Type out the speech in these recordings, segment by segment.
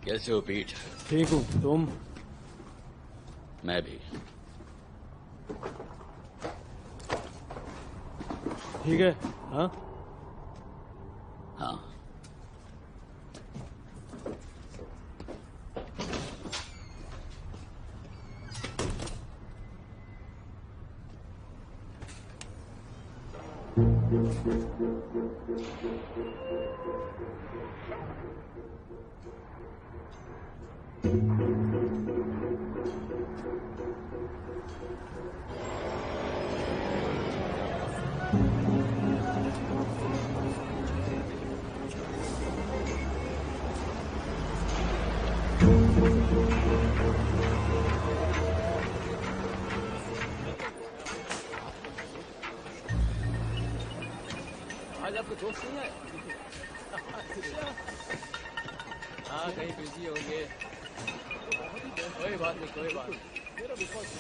कैसे हो पीठ? ठीक हूँ, तुम? मैं भी। ठीक है। हाँ हाँ। आज आपके दोस्त नहीं आए? हाँ, कहीं बिजी होंगे। कोई बात नहीं, कोई बात नहीं।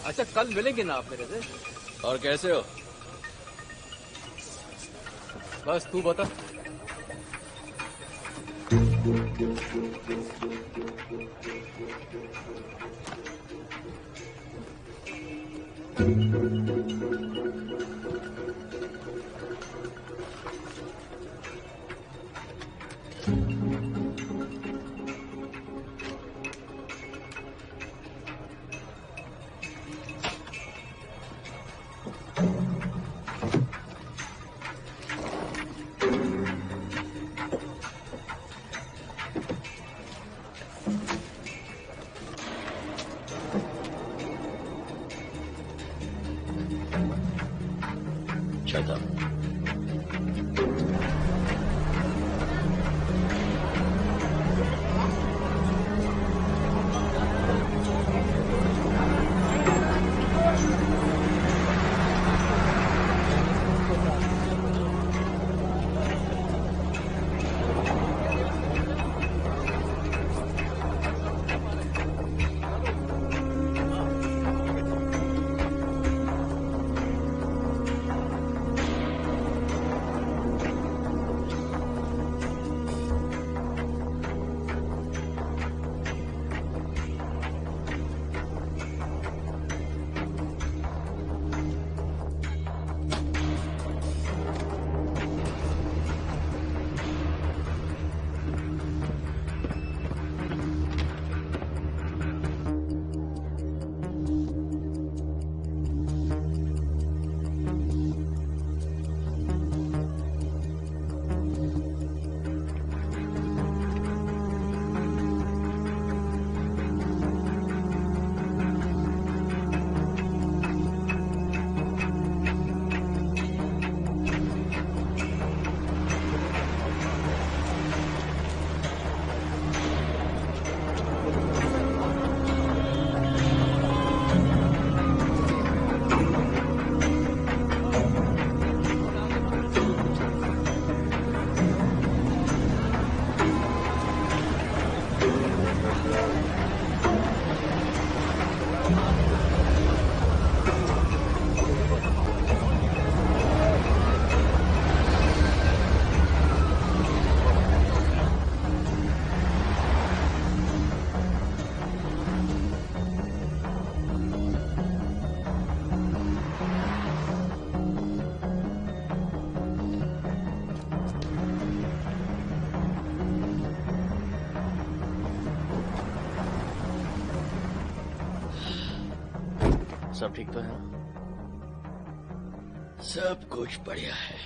अच्छा, कल मिलेंगे ना आप मेरे से? और कैसे हो? बस तू बता। Shut up. सब ठीक तो है? सब कुछ बढ़िया है।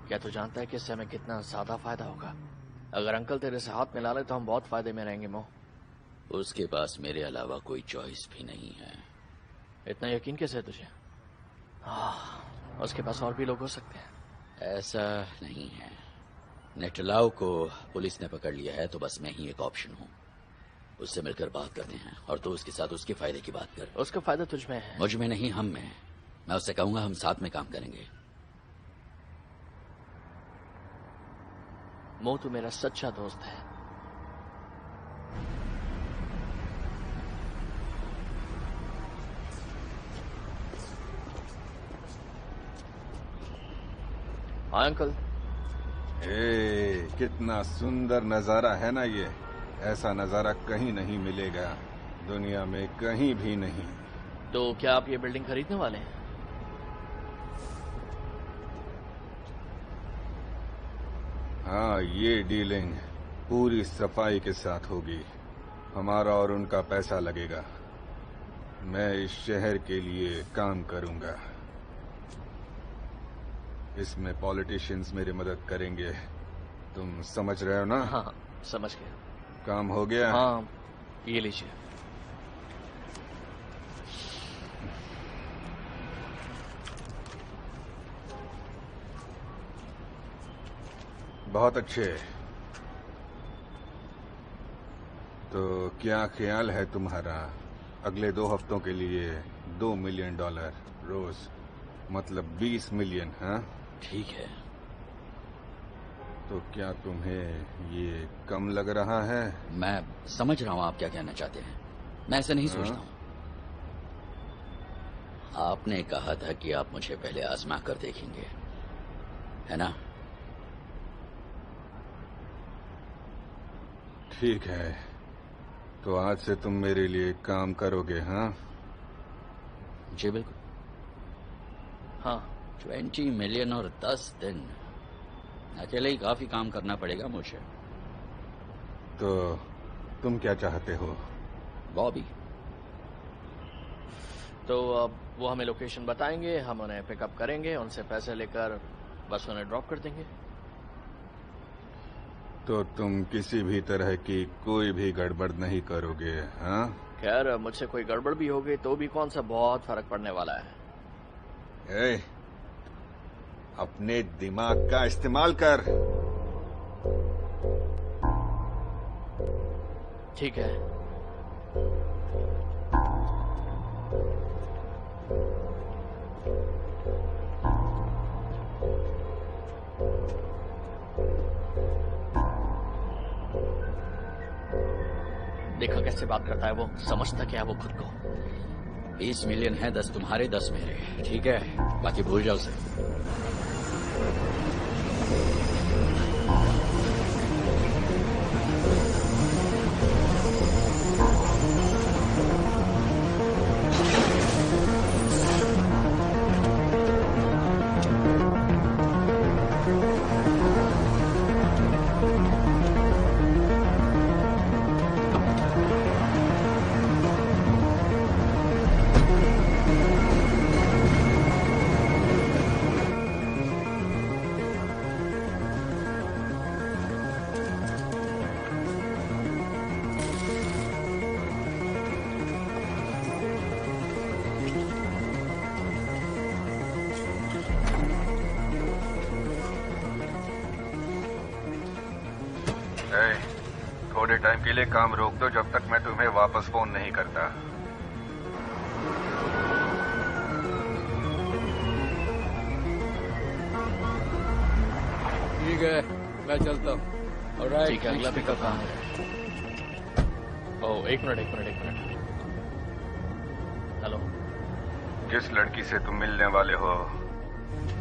क्या तू जानता है कि इससे हमें कितना ज्यादा फायदा होगा? अगर अंकल तेरे से हाथ मिला ले तो हम बहुत फायदे में रहेंगे मो। उसके पास मेरे अलावा कोई चॉइस भी नहीं है। इतना यकीन कैसे है तुझे? उसके पास और भी लोग हो सकते हैं। ऐसा नहीं है। नेटलाओ को पुलिस ने पकड़ लिया है तो बस मैं ही एक ऑप्शन हूँ। उससे मिलकर बात करते हैं और तो उसके साथ उसके फायदे की बात कर। उसका फायदा तुझ में है। मुझ में नहीं, हम में। मैं उससे कहूंगा हम साथ में काम करेंगे। मो, तू मेरा सच्चा दोस्त है। हाँ अंकल। कितना सुंदर नजारा है ना ये। ऐसा नजारा कहीं नहीं मिलेगा, दुनिया में कहीं भी नहीं। तो क्या आप ये बिल्डिंग खरीदने वाले हैं? हाँ, ये डीलिंग पूरी सफाई के साथ होगी। हमारा और उनका पैसा लगेगा। मैं इस शहर के लिए काम करूंगा। इसमें पॉलिटिशियंस मेरी मदद करेंगे। तुम समझ रहे हो ना? हाँ, समझ गया। काम हो गया? हाँ, ये लीजिए। बहुत अच्छे। तो क्या ख्याल है तुम्हारा अगले 2 हफ्तों के लिए? $2 मिलियन रोज, मतलब 20 मिलियन। हाँ ठीक है। तो क्या तुम्हें ये कम लग रहा है? मैं समझ रहा हूँ आप क्या कहना चाहते हैं। मैं ऐसे नहीं सोचता हूँ। आपने कहा था कि आप मुझे पहले आजमा कर देखेंगे, है ना? ठीक है, तो आज से तुम मेरे लिए काम करोगे? हाँ जी बिल्कुल। हाँ। 20 मिलियन और 10 दिन, अकेले ही काफी काम करना पड़ेगा मुझे। तो तुम क्या चाहते हो? बॉबी। तो अब वो हमें लोकेशन बताएंगे, हम उन्हें पिकअप करेंगे, उनसे पैसे लेकर बस उन्हें ड्रॉप कर देंगे। तो तुम किसी भी तरह की कोई भी गड़बड़ नहीं करोगे? हाँ। खैर, मुझसे कोई गड़बड़ भी होगी तो भी कौन सा बहुत फर्क पड़ने वाला है। अपने दिमाग का इस्तेमाल कर। ठीक है। देखा कैसे बात करता है वो, समझता क्या है वो खुद को। 20 मिलियन है, 10 तुम्हारे 10 मेरे, ठीक है? बाकी भूल जाओ उसे। थोड़े टाइम के लिए काम रोक दो जब तक मैं तुम्हें वापस फोन नहीं करता। ठीक है, मैं चलता हूँ। Alright, ठीक है, अगला पिकअप कहाँ है? ओह, एक मिनट। हेलो। किस लड़की से तुम मिलने वाले हो?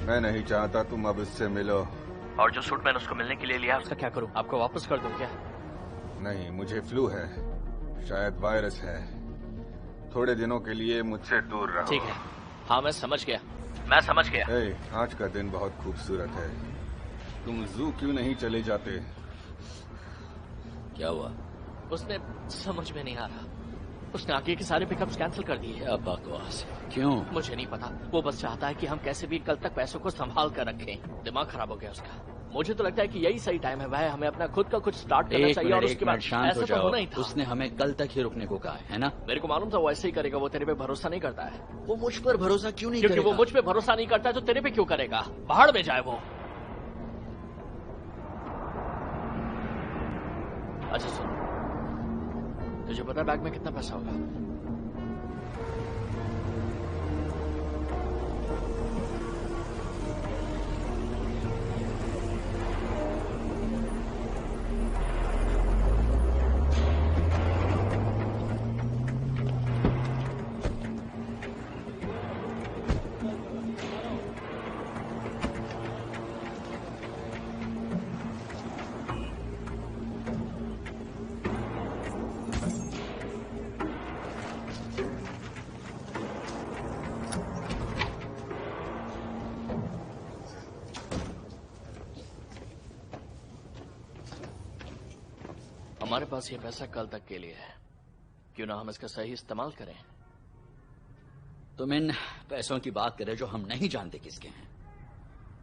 मैं नहीं चाहता तुम अब इससे मिलो। और जो सूट मैंने उसको मिलने के लिए लिया उसका क्या करूं? आपको वापस कर दूं क्या? नहीं, मुझे फ्लू है, शायद वायरस है। थोड़े दिनों के लिए मुझसे दूर रहो। ठीक है, हाँ मैं समझ गया, मैं समझ गया। ए, आज का दिन बहुत खूबसूरत है, तुम जू क्यों नहीं चले जाते? क्या हुआ? उसने, समझ में नहीं आ रहा, उसने आगे के सारे पिकअप्स कैंसिल कर दिए। क्या बकवास है? क्यों? मुझे नहीं पता, वो बस चाहता है कि हम कैसे भी कल तक पैसों को संभाल कर रखें। दिमाग खराब हो गया उसका। मुझे तो लगता है कि यही सही टाइम है भाई, हमें अपना खुद का कुछ स्टार्ट करना चाहिए और उसके बाद शांत हो ऐसा तो जाओ। होना ही था। उसने हमें कल तक ही रुकने को कहा है ना? मेरे को मालूम था वो ऐसे ही करेगा, वो तेरे पे भरोसा नहीं करता है। वो मुझ पर भरोसा क्यों नहीं क्योंकि करेगा? वो मुझ पे भरोसा नहीं करता है तो तेरे पे क्यों करेगा? पहाड़ में जाए वो। अच्छा सुन, तुझे पता है बैग में कितना पैसा होगा? हमारे पास ये पैसा कल तक के लिए है, क्यों ना हम इसका सही इस्तेमाल करें? तुम इन पैसों की बात करें जो हम नहीं जानते किसके हैं,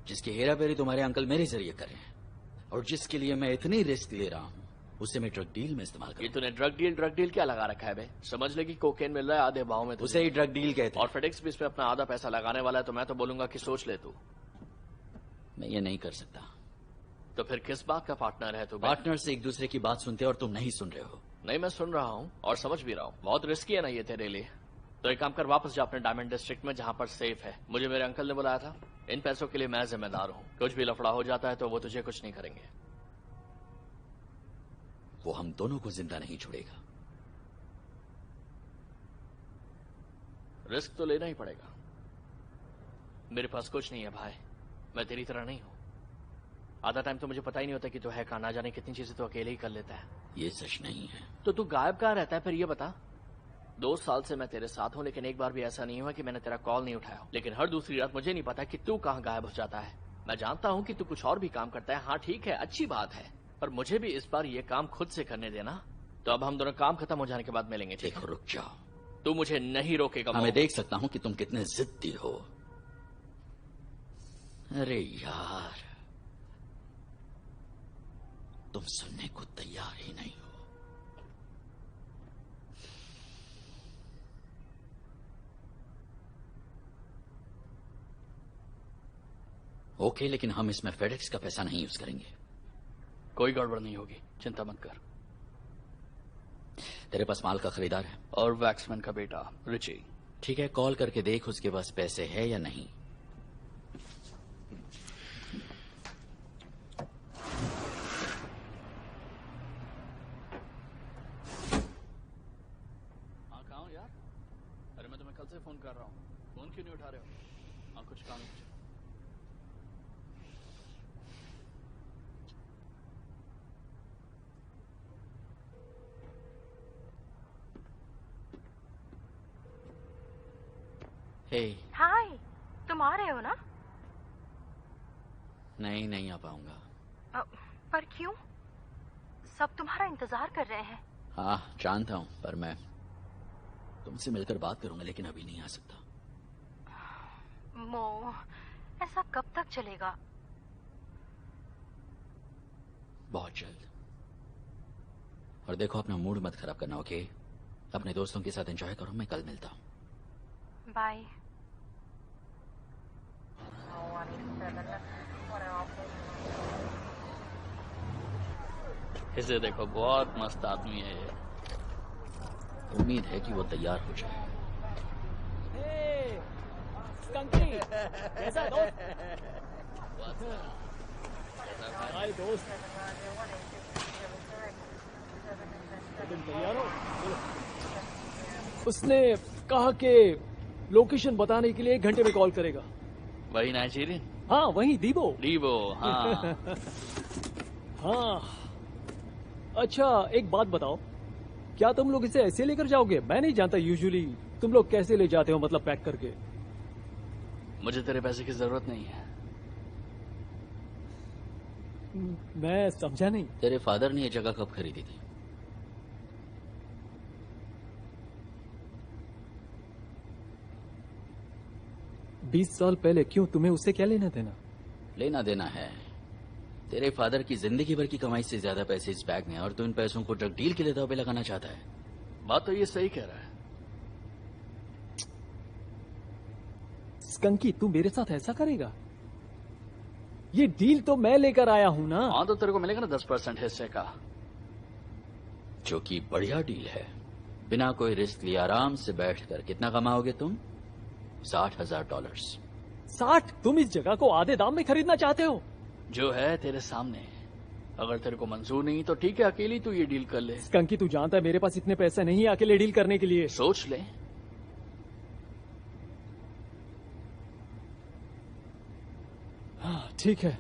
जिसकी हेराफेरी तुम्हारे अंकल मेरे जरिए करें, और जिसके लिए मैं इतनी रिस्क ले रहा हूँ, उसे मैं ड्रग डील में इस्तेमाल ये करूँ। तूने ड्रग डील क्या लगा रखा है बे? समझ ले कि कोकेन मिल रहा है आधे भाव में तुझे। उसे ही ड्रग डील कहते हैं। और फेडेक्स भी इस पे अपना आधा पैसा लगाने वाला है, तो मैं तो बोलूंगा कि सोच ले तू। मैं ये नहीं कर सकता। तो फिर किस बात का पार्टनर है तू बे? पार्टनर से एक दूसरे की बात सुनते और तुम नहीं सुन रहे हो। नहीं, मैं सुन रहा हूँ और समझ भी रहा हूँ। बहुत रिस्की है ना ये तेरे लिए। तो एक काम कर, वापस जा अपने डायमंड डिस्ट्रिक्ट में जहाँ पर सेफ है। मुझे मेरे अंकल ने बुलाया था, इन पैसों के लिए मैं जिम्मेदार हूँ। कुछ भी लफड़ा हो जाता है तो वो तुझे कुछ नहीं करेंगे। वो हम दोनों को जिंदा नहीं छोड़ेगा। रिस्क तो लेना ही पड़ेगा। मेरे पास कुछ नहीं है भाई, मैं तेरी तरह नहीं हूँ। आधा टाइम तो मुझे पता ही नहीं होता कि तू है कहाँ, ना जाने कितनी चीजें तो अकेले ही कर लेता है। ये सच नहीं है। तो तू गायब कहाँ रहता है फिर, ये बता। 2 साल से मैं तेरे साथ हूँ, लेकिन एक बार भी ऐसा नहीं हुआ कि मैंने तेरा कॉल नहीं उठाया। लेकिन हर दूसरी रात मुझे नहीं पता कि तू कहाँ गायब हो जाता है। मैं जानता हूँ कि तू कुछ और भी काम करता है। हाँ ठीक है, अच्छी बात है, पर मुझे भी इस बार ये काम खुद से करने देना। तो अब हम दोनों काम खत्म हो जाने के बाद मिलेंगे, ठीक है? देखो, रुक जाओ। तू मुझे नहीं रोकेगा। मैं देख सकता हूँ कि तुम कितने जिद्दी हो। अरे यार, तुम सुनने को तैयार ही नहीं हो। ओके, लेकिन हम इसमें फेडेक्स का पैसा नहीं यूज करेंगे। कोई गड़बड़ नहीं होगी, चिंता मत कर। तेरे पास माल का खरीदार है? और वैक्समैन का बेटा रिची। ठीक है, कॉल करके देख उसके पास पैसे है या नहीं। हाँ, कहाँ हो यार? अरे मैं तुम्हें कल से फोन कर रहा हूँ, फोन क्यों नहीं उठा रहे हो? हाँ, कुछ काम है मुझे। हे, हाय, तुम आ रहे हो ना? नहीं आ पाऊंगा। पर क्यों? सब तुम्हारा इंतजार कर रहे हैं। हाँ जानता हूं, पर मैं तुमसे मिलकर बात करूंगा, लेकिन अभी नहीं आ सकता। मो, ऐसा कब तक चलेगा? बहुत जल्द। और देखो, अपना मूड मत खराब करना, ओके? अपने दोस्तों के साथ एंजॉय करो। मैं कल मिलता हूँ। बाय। इसे देखो, बहुत मस्त आदमी है ये। उम्मीद है कि वो तैयार हो जाए। कैसा दोस्त? हाय दोस्त, तुम तैयार हो? उसने कहा कि लोकेशन बताने के लिए 1 घंटे में कॉल करेगा। वही नाइजीरियन? हाँ वही, दीबो। डीबो, हाँ। हाँ, अच्छा एक बात बताओ, क्या तुम लोग इसे ऐसे लेकर जाओगे? मैं नहीं जानता यूजुअली तुम लोग कैसे ले जाते हो, मतलब पैक करके। मुझे तेरे पैसे की जरूरत नहीं है। मैं समझा नहीं। तेरे फादर ने ये जगह कब खरीदी थी? बीस साल पहले। क्यों, तुम्हें उससे क्या लेना देना? लेना देना है। तेरे फादर की जिंदगी भर की कमाई से ज्यादा पैसे इस बैग में हैं और तू इन पैसों को ड्रग डील के लिए दांव पे लगाना चाहता है। बात तो ये सही कह रहा है। स्कंकी, तू मेरे साथ ऐसा करेगा? ये डील तो मैं लेकर आया हूं ना। हाँ, तो तेरे को मिलेगा ना 10% हिस्से का, जो कि बढ़िया डील है। बिना कोई रिस्क लिए आराम से बैठकर कितना कमाओगे तुम? $60,000। 60? तुम इस जगह को आधे दाम में खरीदना चाहते हो? जो है तेरे सामने। अगर तेरे को मंजूर नहीं तो ठीक है, अकेली तू ये डील कर ले। स्कंकी, तू जानता है मेरे पास इतने पैसे नहीं है अकेले डील करने के लिए। सोच ले। हाँ, ठीक है।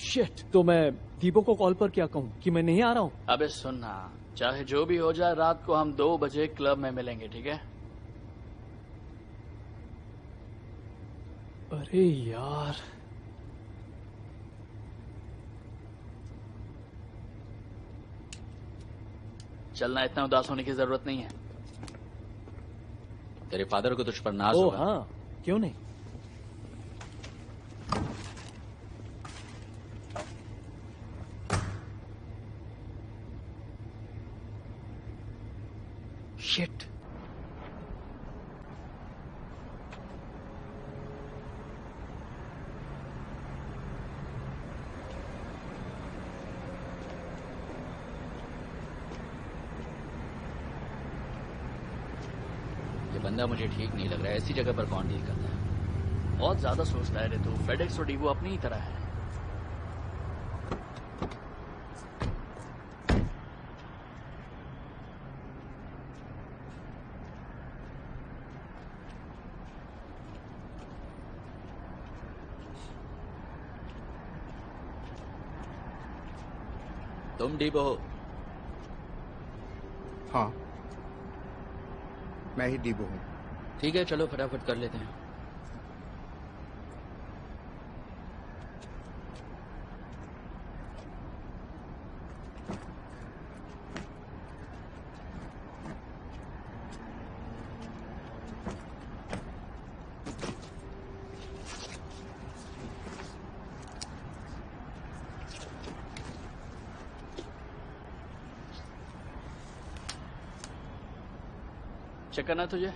शिट, तो मैं दीपो को कॉल पर क्या कहूँ कि मैं नहीं आ रहा हूँ? अबे सुनना, चाहे जो भी हो जाए, रात को हम 2 बजे क्लब में मिलेंगे, ठीक है? अरे यार, चलना, इतना उदास होने की जरूरत नहीं है। तेरे फादर को तुझ पर नाज ओ होगा। हाँ, क्यों नहीं। शिट, ये बंदा मुझे ठीक नहीं लग रहा है। ऐसी जगह पर कौन डील करता है? बहुत ज्यादा सोचता है रे तू। फेडेक्स और डीवो अपनी ही तरह है। तुम डीबो हो? हाँ, मैं ही डीबो हूँ। ठीक है, चलो फटाफट कर लेते हैं। चेक करना है तुझे?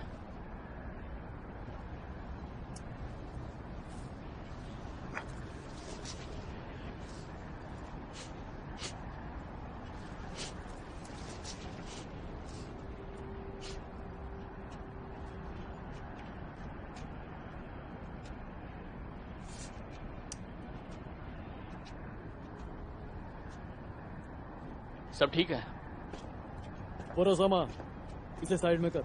सब ठीक है? पूरा सामान इसे साइड में कर।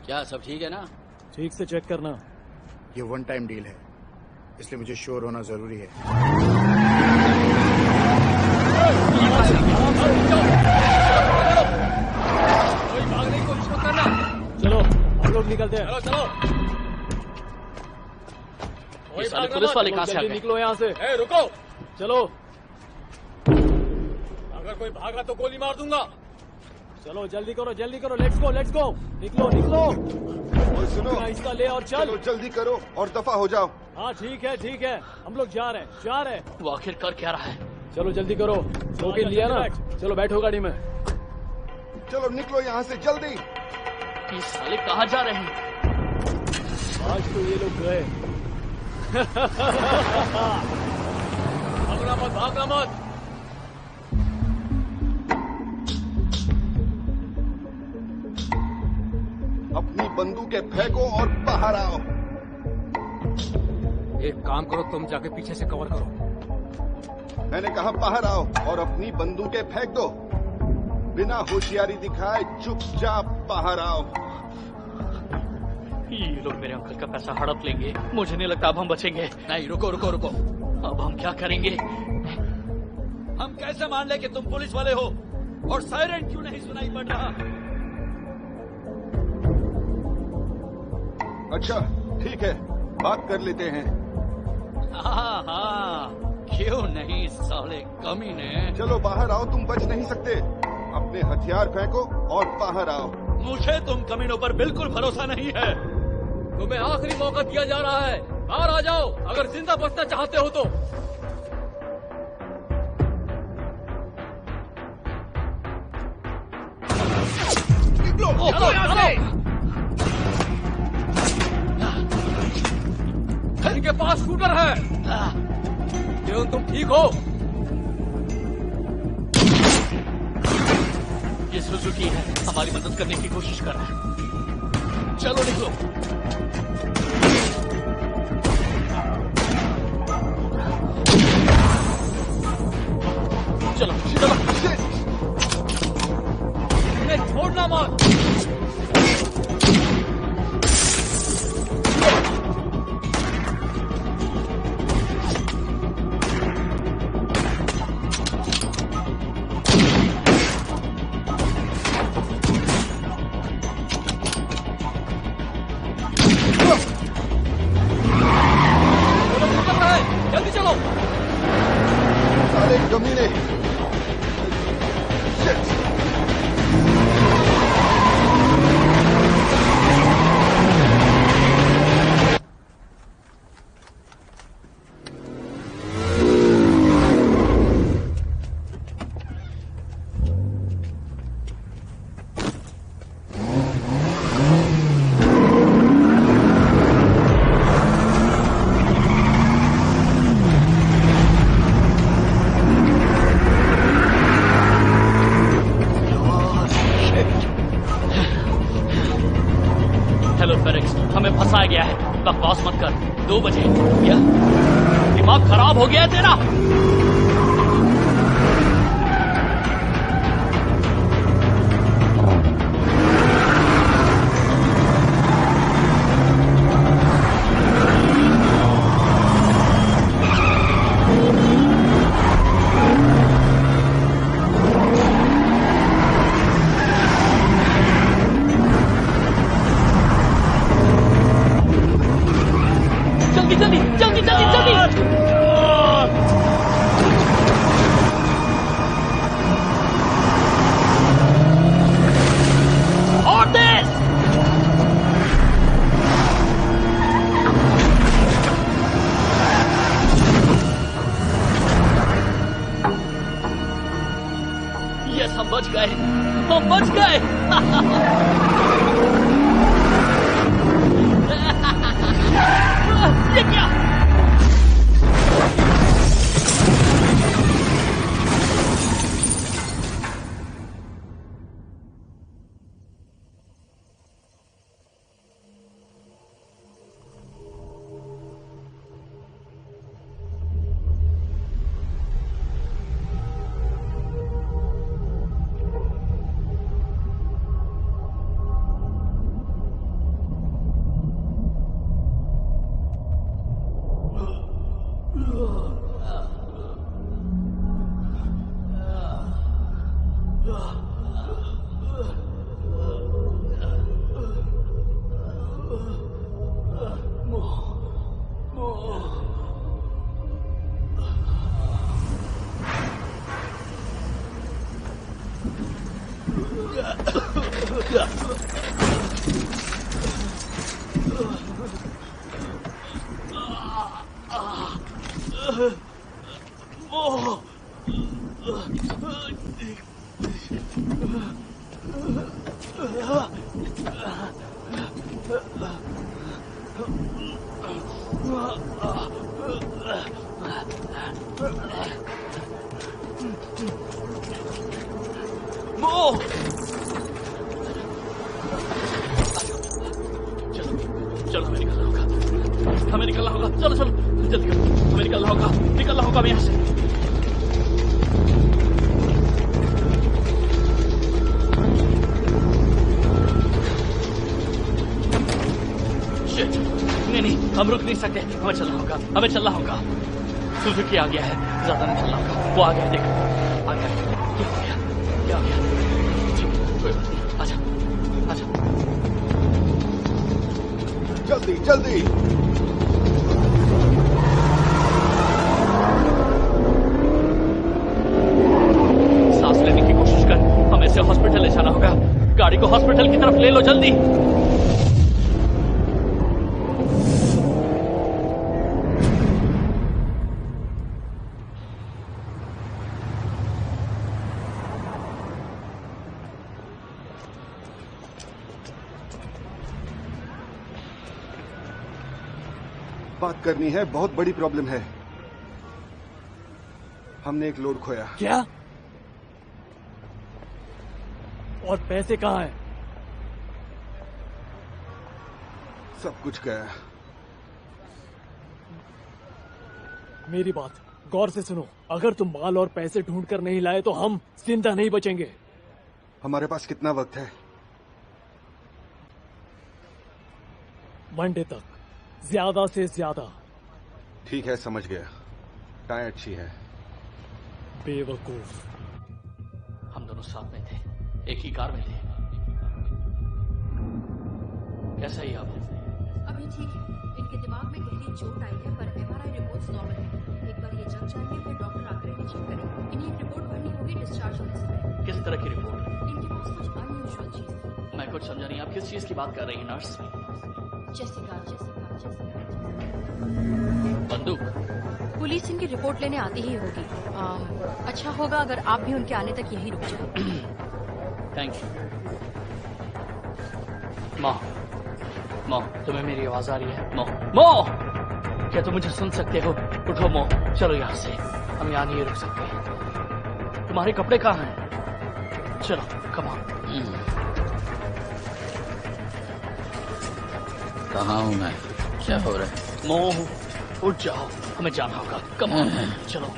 क्या सब ठीक है ना? ठीक से चेक करना। ये 1 टाइम डील है, इसलिए मुझे श्योर होना जरूरी है। कोई भागने की कोशिश मत करना। चलो हम लोग निकलते हैं। चलो चलो। ये साले पुलिस वाले कहाँ से आ गए? निकलो यहाँ से। ए, रुको। चलो अगर कोई भागा तो गोली मार दूंगा। चलो, जल्दी करो जल्दी करो। Let's go let's go. निकलो निकलो। और सुनो, इसका ले और चल। चलो जल्दी करो और दफा हो जाओ। हाँ ठीक है, हम लोग जा रहे हैं। वो आखिर कर क्या रहा है? चलो जल्दी करो। टोकन लिया ना? चलो बैठो गाड़ी में। चलो निकलो यहाँ से जल्दी। ये साले कहाँ जा रहे हैं? आज तो ये लोग गए। भागना मत। अपनी बंदूकें फेंको और बाहर आओ। काम करो, तुम जाके पीछे से कवर करो। मैंने कहा बाहर आओ और अपनी बंदूकें फेंक दो। बिना होशियारी दिखाए चुपचाप बाहर आओ। ये लोग मेरे अंकल का पैसा हड़प लेंगे। मुझे नहीं लगता अब हम बचेंगे। नहीं, रुको रुको रुको। अब हम क्या करेंगे? हम कैसे मान ले कि तुम पुलिस वाले हो और सायरन क्यों नहीं सुनाई पड़ रहा? अच्छा ठीक है, बात कर लेते हैं। हाँ, क्यों नहीं साले कमीने। चलो बाहर आओ, तुम बच नहीं सकते। अपने हथियार फेंको और बाहर आओ। मुझे तुम कमीनों पर बिल्कुल भरोसा नहीं है। तुम्हें आखिरी मौका दिया जा रहा है, बाहर आ जाओ अगर जिंदा बचना चाहते हो तो। चलो यहाँ से। इनके पास शूटर है। क्यों, तुम ठीक हो? ये सुजुकी है, हमारी मदद करने की कोशिश कर रहा है। चलो निकलो। चलो चलो। इन्हें छोड़ना मत। जल्दी चलो। साले कमीने। हेलो फेरिक्स, हमें फंसाया गया है। बकवास मत कर। 2 बजे। क्या दिमाग खराब हो गया है तेरा? जल्दी जल्दी जल्दी जल्दी जल्दी। और तेज। यस, हम बच गए, हम बच गए। ये क्या? चलो हमें निकलना होगा, हमें निकलना होगा। चलो चलो जल्दी होगा, निकलना होगा यहाँ से। Shit, नहीं, हम रुक नहीं सकते, हमें चलना होगा, हमें चलना होगा। सुजुकी आ गया है, ज्यादा नहीं चलना होगा। वो आ गया, देख, आ गया। क्या हो गया? क्या हो गया? ठीक, कोई बात नहीं, आजा, आजा। जल्दी जल्दी। सांस लेने की कोशिश कर, हमें इसे हॉस्पिटल ले जाना होगा। गाड़ी को हॉस्पिटल की तरफ ले लो, जल्दी। बात करनी है, बहुत बड़ी प्रॉब्लम है। हमने एक लोड खोया। क्या? और पैसे कहाँ हैं? सब कुछ गया। मेरी बात गौर से सुनो, अगर तुम माल और पैसे ढूंढ कर नहीं लाए तो हम जिंदा नहीं बचेंगे। हमारे पास कितना वक्त है? मंडे तक, ज्यादा से ज्यादा। ठीक है, समझ गया। टाइम अच्छी है। बेवकूफ। हम दोनों साथ में थे, एक ही कार में थे। कैसा ही आप? अभी ठीक है, इनके दिमाग में गहरी चोट आई है, पर MRI रिपोर्ट्स नॉर्मल है। एक बार ये जग जाएंगे फिर डॉक्टर आकर इन्हें चेक करेंगे। इन्हें एक रिपोर्ट भरनी होगी डिस्चार्ज होने से पहले। किस तरह की रिपोर्ट? इनके पास कुछ अनयूजुअल चीज। मैं कुछ समझा नहीं, आप किस चीज की बात कर रही हैं नर्स? जेसिका। बंदूक? पुलिस इनकी रिपोर्ट लेने आती ही होगी। अच्छा होगा अगर आप भी उनके आने तक यहीं रुक जाओ। Thank you. माँ, माँ, तुम्हें मेरी आवाज आ रही है? माँ, माँ, क्या तुम मुझे सुन सकते हो? उठो माँ, चलो यहाँ से, हम यहाँ नहीं रुक सकते। तुम्हारे कपड़े कहाँ हैं? चलो, कम ऑन। कहाँ हूँ मैं? क्या हो रहा है? मोह, उठ जाओ, हमें जाना होगा। कम ऑन, चलो।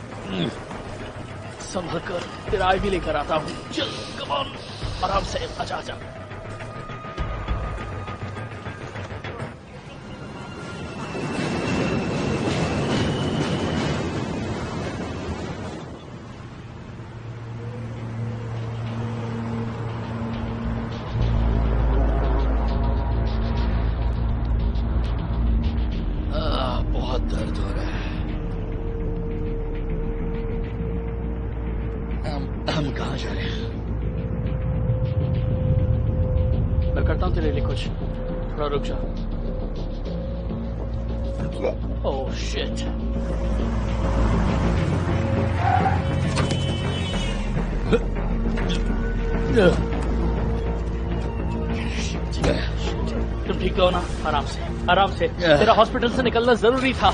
संभल कर, तेरा आई भी लेकर आता हूँ। चल, कम ऑन, आराम से, आजा आजा। बहुत दर्द हो रहा है। हम कहाँ जा रहे हैं? मैं करता हूँ तेरे लिए कुछ, थोड़ा रुक जा। Oh shit. तुम ठीक हो ना? आराम से, आराम से। तेरा हॉस्पिटल से निकलना जरूरी था।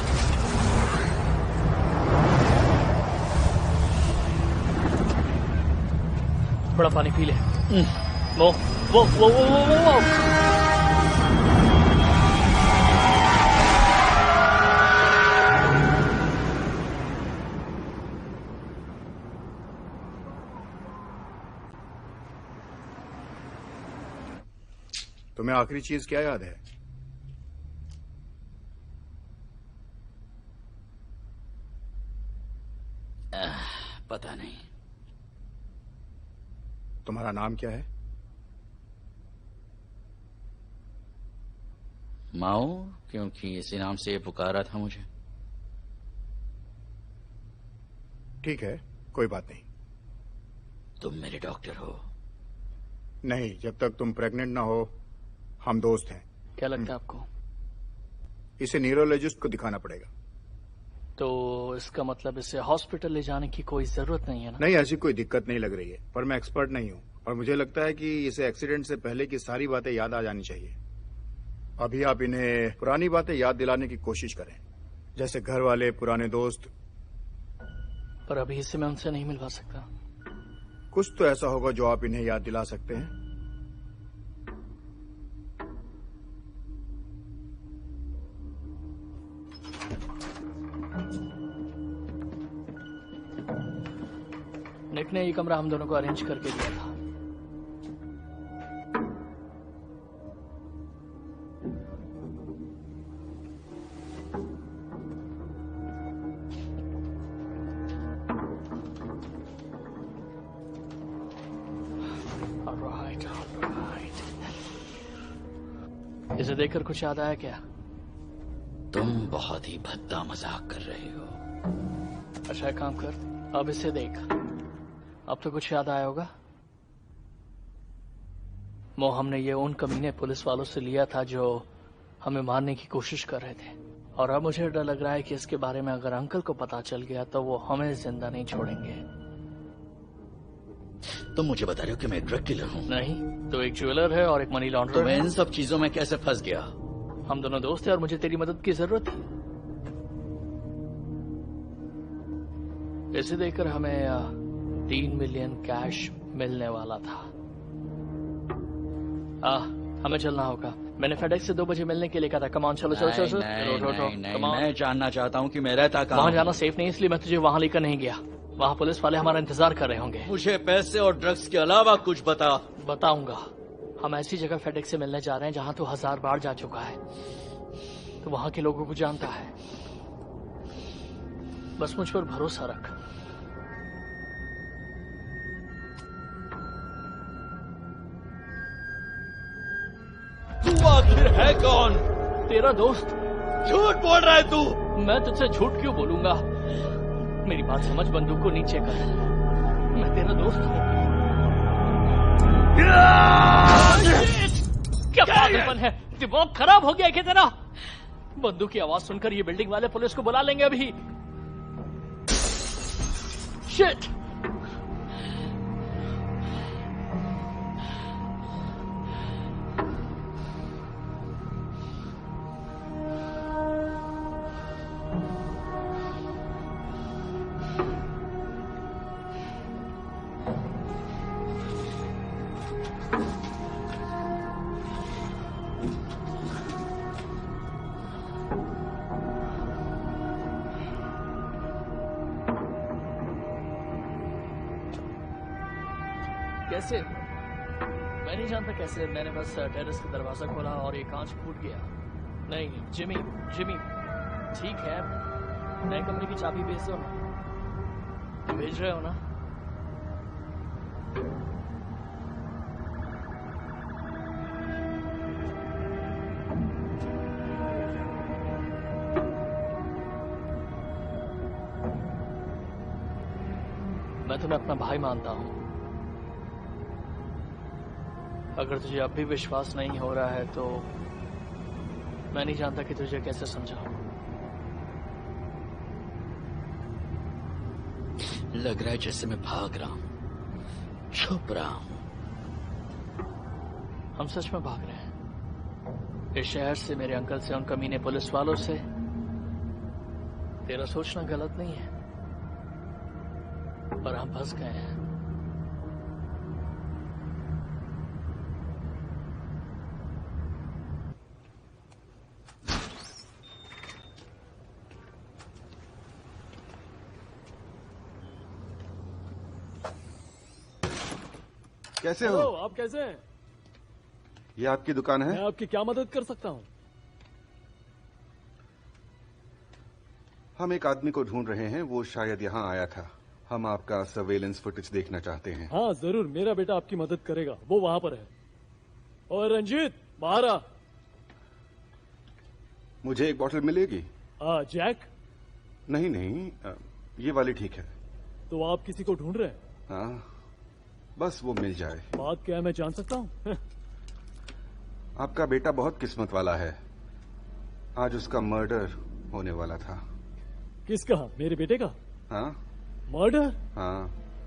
बड़ा पानी पी ले। वो वो वो वो वो वो तुम्हें आखिरी चीज क्या याद है? पता नहीं। तुम्हारा नाम क्या है? माओ, क्योंकि इसी नाम से पुकारा था मुझे। ठीक है, कोई बात नहीं। तुम मेरे डॉक्टर हो? नहीं, जब तक तुम प्रेग्नेंट ना हो हम दोस्त हैं। क्या लगता है आपको? इसे न्यूरोलॉजिस्ट को दिखाना पड़ेगा। तो इसका मतलब इसे हॉस्पिटल ले जाने की कोई जरूरत नहीं है ना? नहीं, ऐसी कोई दिक्कत नहीं लग रही है, पर मैं एक्सपर्ट नहीं हूँ और मुझे लगता है कि इसे एक्सीडेंट से पहले की सारी बातें याद आ जानी चाहिए। अभी आप इन्हें पुरानी बातें याद दिलाने की कोशिश करें, जैसे घर वाले, पुराने दोस्त। पर अभी इसे मैं उनसे नहीं मिलवा सकता। कुछ तो ऐसा होगा जो आप इन्हें याद दिला सकते हैं। निक ने ये कमरा हम दोनों को अरेंज करके दिया था। इसे देखकर कुछ याद आया क्या? तुम बहुत ही भद्दा मजाक कर रहे हो। अच्छा एक काम कर, अब इसे देख, अब तो कुछ याद आया होगा। हमने ये उन कमीने पुलिस वालों से लिया था जो हमें मारने की कोशिश कर रहे थे, और अब मुझे डर लग रहा है कि इसके बारे में अगर अंकल को पता चल गया तो वो हमें जिंदा नहीं छोड़ेंगे। तुम मुझे बता रहे हो कि मैं ड्रग डीलर हूँ? नहीं, तो एक ज्वेलर है और एक मनी लॉन्ड्रर तो मैं है। इन सब चीजों में कैसे फंस गया? हम दोनों दोस्त हैं और मुझे तेरी मदद की जरूरत थी। इसे देखकर हमें 3 मिलियन कैश मिलने वाला था। हमें चलना होगा। मैंने फेडेक्स से 2 बजे मिलने के लिए कहा था। कमान चलो चलो चलो चलो। नहीं, मैं जानना चाहता हूँ कि मैं रहता कहाँ। वहाँ जाना सेफ नहीं, इसलिए मैं तुझे वहाँ लेकर नहीं गया। वहाँ पुलिस वाले हमारा इंतजार कर रहे होंगे। मुझे पैसे और ड्रग्स के अलावा कुछ बताऊंगा। हम ऐसी जगह फेडेक्स से मिलने जा रहे हैं जहाँ तू 1000 बार जा चुका है, तो वहाँ के लोगों को जानता है। बस मुझ पर भरोसा रख। तू आखिर है कौन? तेरा दोस्त। झूठ बोल रहा है तू। मैं तुझसे झूठ क्यों बोलूंगा? मेरी बात समझ, बंदूक को नीचे कर। मैं तेरा दोस्त हूँ। क्या पागलपन है? दिमाग खराब हो गया क्या तेरा? बंदूक की आवाज सुनकर ये बिल्डिंग वाले पुलिस को बुला लेंगे अभी। शिट! कैसे? मैं नहीं जानता कैसे। मैंने बस टेरेस का दरवाजा खोला और ये कांच फूट गया। नहीं जिमी, ठीक है, नए कमरे की चाबी भेज दो ना। भेज रहे हो ना? मैं तुम्हें अपना भाई मानता हूं। अगर तुझे अब भी विश्वास नहीं हो रहा है तो मैं नहीं जानता कि तुझे कैसे समझाऊं। लग रहा है जैसे मैं भाग रहा हूं, छुप रहा हूं। हम सच में भाग रहे हैं, इस शहर से, मेरे अंकल से, उन कमीने पुलिस वालों से। तेरा सोचना गलत नहीं है, पर हम फंस गए हैं। कैसे हो? हेलो, आप कैसे हैं? ये आपकी दुकान है? मैं आपकी क्या मदद कर सकता हूँ? हम एक आदमी को ढूंढ रहे हैं, वो शायद यहाँ आया था। हम आपका सर्वेलेंस फुटेज देखना चाहते हैं। हाँ जरूर, मेरा बेटा आपकी मदद करेगा, वो वहाँ पर है। और रंजीत, बाहर आ। मुझे एक बोतल मिलेगी? जैक? नहीं, ये वाली ठीक है। तो आप किसी को ढूंढ रहे हैं? हाँ, बस वो मिल जाए। बात क्या है, मैं जान सकता हूँ? आपका बेटा बहुत किस्मत वाला है, आज उसका मर्डर होने वाला था। किसका? मेरे बेटे का? हाँ। मर्डर? हाँ,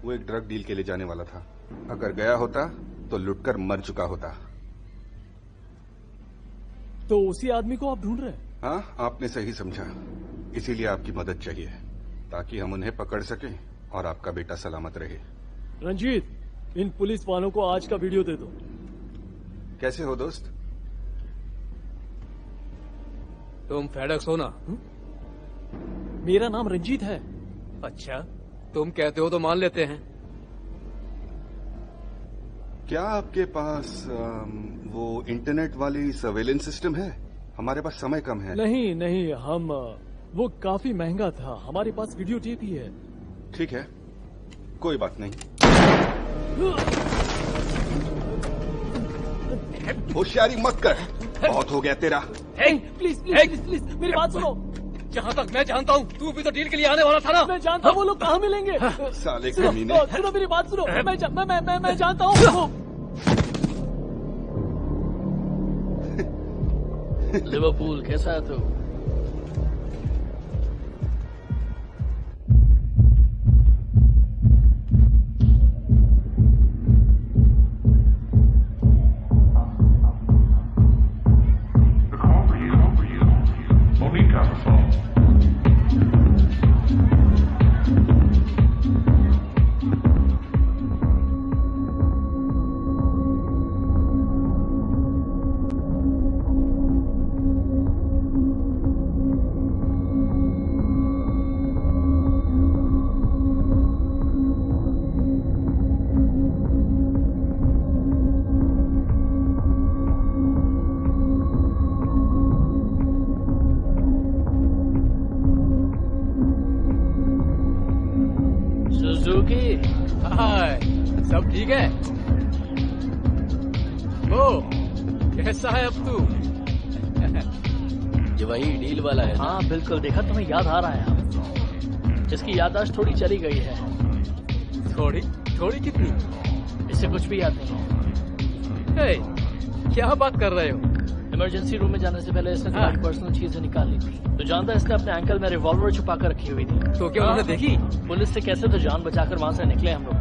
वो एक ड्रग डील के लिए जाने वाला था। अगर गया होता तो लुटकर मर चुका होता। तो उसी आदमी को आप ढूंढ रहे हैं? हाँ, आपने सही समझा। इसीलिए आपकी मदद चाहिए ताकि हम उन्हें पकड़ सकें और आपका बेटा सलामत रहे। रंजीत, इन पुलिस वालों को आज का वीडियो दे दो। कैसे हो दोस्त? तुम फेडेक्स हो ना? मेरा नाम रंजीत है। अच्छा, तुम कहते हो तो मान लेते हैं। क्या आपके पास वो इंटरनेट वाली सर्वेलेंस सिस्टम है? हमारे पास समय कम है। नहीं नहीं, हम वो काफी महंगा था। हमारे पास वीडियो टेप ही है। ठीक है, कोई बात नहीं। होशियारी मत कर, बहुत हो गया तेरा। प्लीज प्लीज प्लीज मेरी बात सुनो। जहाँ तक मैं जानता हूँ तू भी तो डील के लिए आने वाला था ना। मैं जानता हूँ वो लोग कहाँ मिलेंगे। साले सुनो कमीने। सुनो मेरी बात सुनो। मैं जानता हूँ। लिवरपूल कैसा है तू? हाय, सब ठीक है? ओ, कैसा है अब तू? ये वही डील वाला है ना? हाँ बिल्कुल, देखा तुम्हें याद आ रहा है। इसकी याददाश्त थोड़ी चली गई है। थोड़ी कितनी? इसे कुछ भी याद नहीं है। हे, क्या बात कर रहे हो? इमरजेंसी रूम में जाने से पहले इसने तुम्हारी पर्सनल चीजें निकाल ली थी। तो जानता है इसने अपने एंकल में रिवॉल्वर छुपा कर रखी हुई थी। तो क्या उन्होंने देखी? पुलिस से कैसे तो जान बचाकर वहां से निकले हम लोग।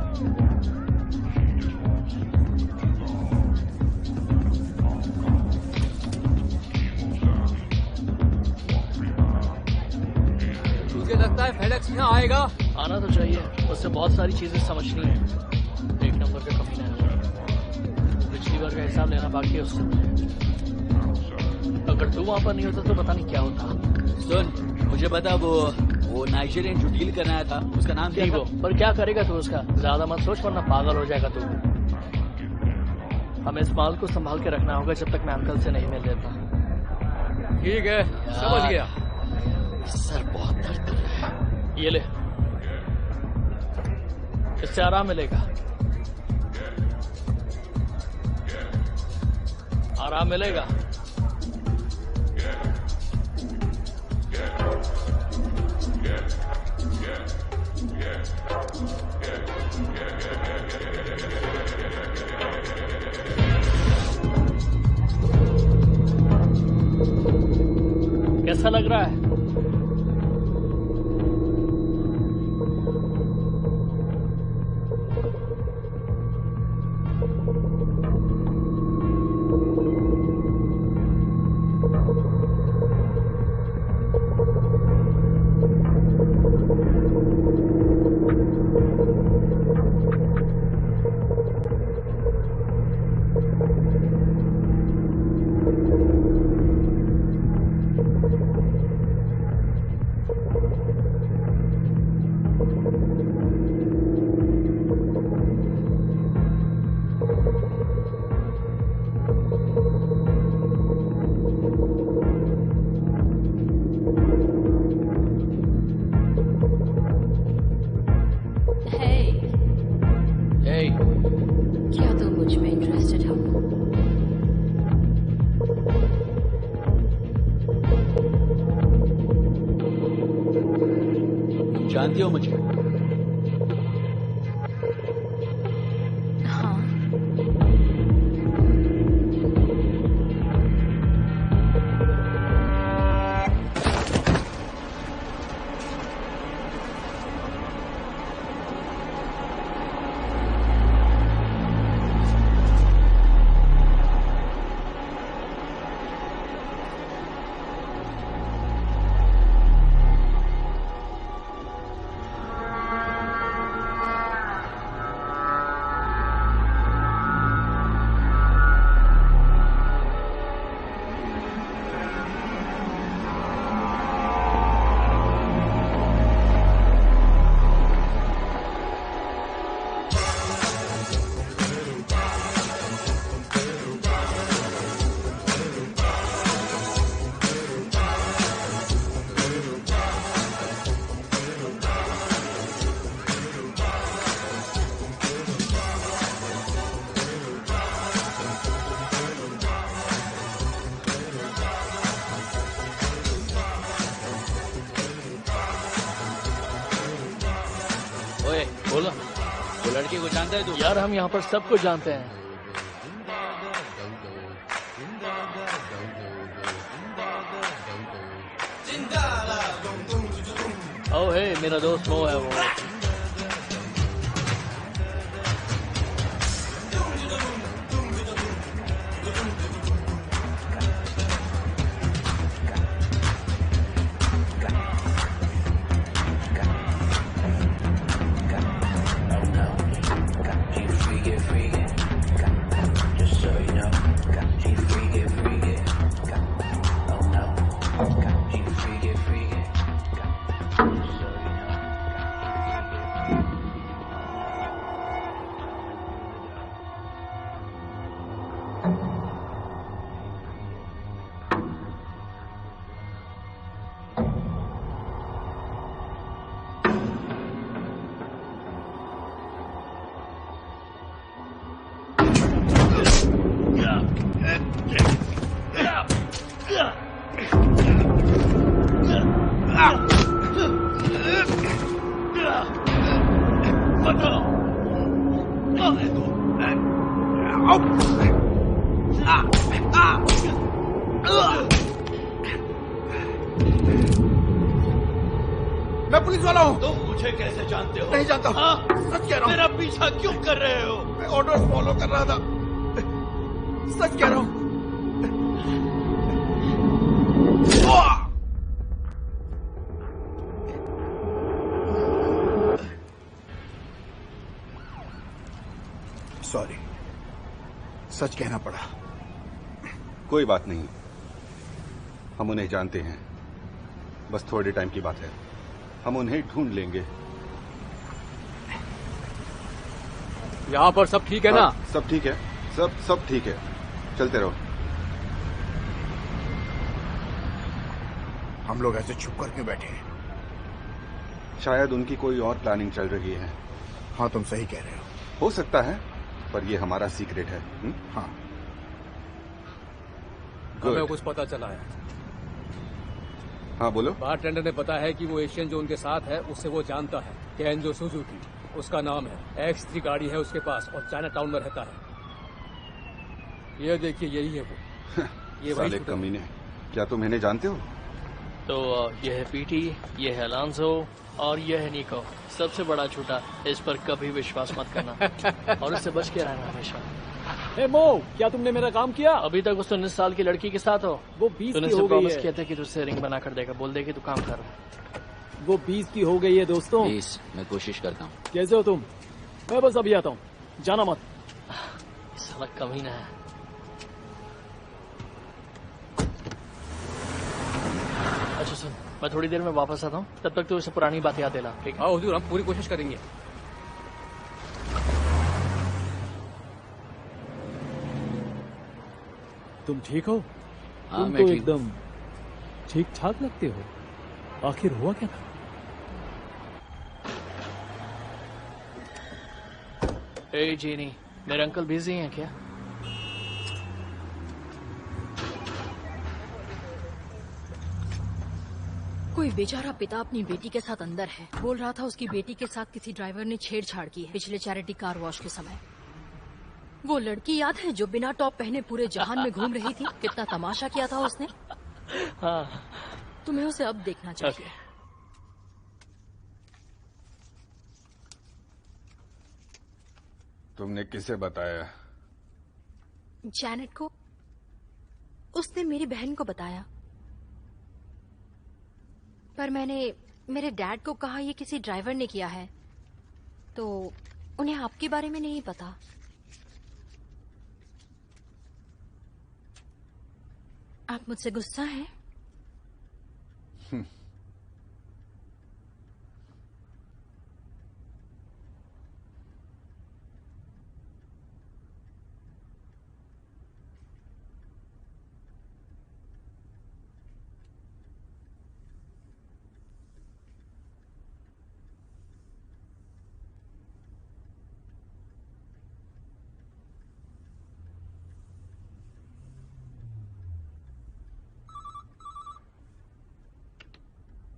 मुझे लगता है फेडेक्स यहाँ आएगा। आना तो चाहिए, उससे बहुत सारी चीजें समझनी है। एक नंबर का कमीना है, पिछली बार का हिसाब लेना बाकी है उससे। अगर तू वहाँ पर नहीं होता तो पता नहीं क्या होता। सुन, मुझे बता वो नाइजीरियन जो डील करना आया था उसका नाम क्या था? पर क्या करेगा तू उसका? ज्यादा मत सोच वरना पागल हो जाएगा तू। हमें इस माल को संभाल के रखना होगा जब तक मैं अंकल से नहीं मिल लेता। ठीक है, समझ गया। सर बहुत दर्द कर रहा है। ये ले, इससे आराम मिलेगा। आराम मिलेगा। कैसा लग रहा है? क्या तुम मुझ में इंटरेस्टेड हो? तुम जानती हो मुझे? हाँ, ए, बोलो। वो लड़के को जानता है तू? यार हम यहाँ पर सबको जानते हैं। ओ हे, मेरा दोस्त मो है वो। मैं पुलिस वाला हूँ। तुम मुझे कैसे जानते हो? नहीं जानता। सच कह रहा हूँ। मेरा पीछा क्यों कर रहे हो? मैं ऑर्डर फॉलो कर रहा था। सच कह रहा हूँ। सॉरी, सच कहना पड़ा। कोई बात नहीं, हम उन्हें जानते हैं। बस थोड़े टाइम की बात है, हम उन्हें ढूंढ लेंगे। यहाँ पर सब ठीक है ना? सब ठीक है, सब ठीक है। चलते रहो। हम लोग ऐसे छुप कर क्यों बैठे हैं? शायद उनकी कोई और प्लानिंग चल रही है। हाँ, तुम सही कह रहे हो सकता है, पर ये हमारा सीक्रेट है। हाँ। हमें कुछ पता चला है। हाँ बोलो। बारटेंडर ने बताया है कि वो एशियन जो उनके साथ है उससे वो जानता है। केंजो सुजुकी उसका नाम है। X3 गाड़ी है उसके पास और चाइना टाउन में रहता है। ये देखिए, यही है वो। ये साले कमीने, क्या तुम इन्हें जानते हो? तो ये है पीटी, ये है अलांसो और ये है निको। सबसे बड़ा झूठा, इस पर कभी विश्वास मत करना और इससे बच के रहना हमेशा। हे मो, क्या तुमने मेरा काम किया? अभी तक उस 19 साल की लड़की के साथ हो? वो 20 तूने की हो से गई प्रॉमिस है। किया था कि तुझसे रिंग बना कर देगा। बोल दे कि तू काम कर रहा है। वो 20 की हो गई है दोस्तों। प्लीज, मैं कोशिश करता हूँ। कैसे हो तुम? मैं बस अभी आता हूँ, जाना मत। साला कमीना है। अच्छा सुन, मैं थोड़ी देर में वापस आता हूँ, तब तक तू इसे पुरानी बात याद दिला, ठीक है? हाँ हुजूर, हम पूरी कोशिश करेंगे। तुम ठीक हो? हाँ, तुम मैं तो ठीक एकदम ठीक ठाक लगते हो। आखिर हुआ क्या था? ए जीनी, मेरे अंकल बिजी हैं क्या? कोई बेचारा पिता अपनी बेटी के साथ अंदर है। बोल रहा था उसकी बेटी के साथ किसी ड्राइवर ने छेड़छाड़ की है पिछले चैरिटी कार वॉश के समय। वो लड़की याद है जो बिना टॉप पहने पूरे जहान में घूम रही थी? कितना तमाशा किया था उसने। हाँ। तुम्हें उसे अब देखना चाहिए। तुमने किसे बताया? जैनेट को। उसने मेरी बहन को बताया, पर मैंने मेरे डैड को कहा ये किसी ड्राइवर ने किया है, तो उन्हें आपके बारे में नहीं पता। आप मुझसे गुस्सा हैं?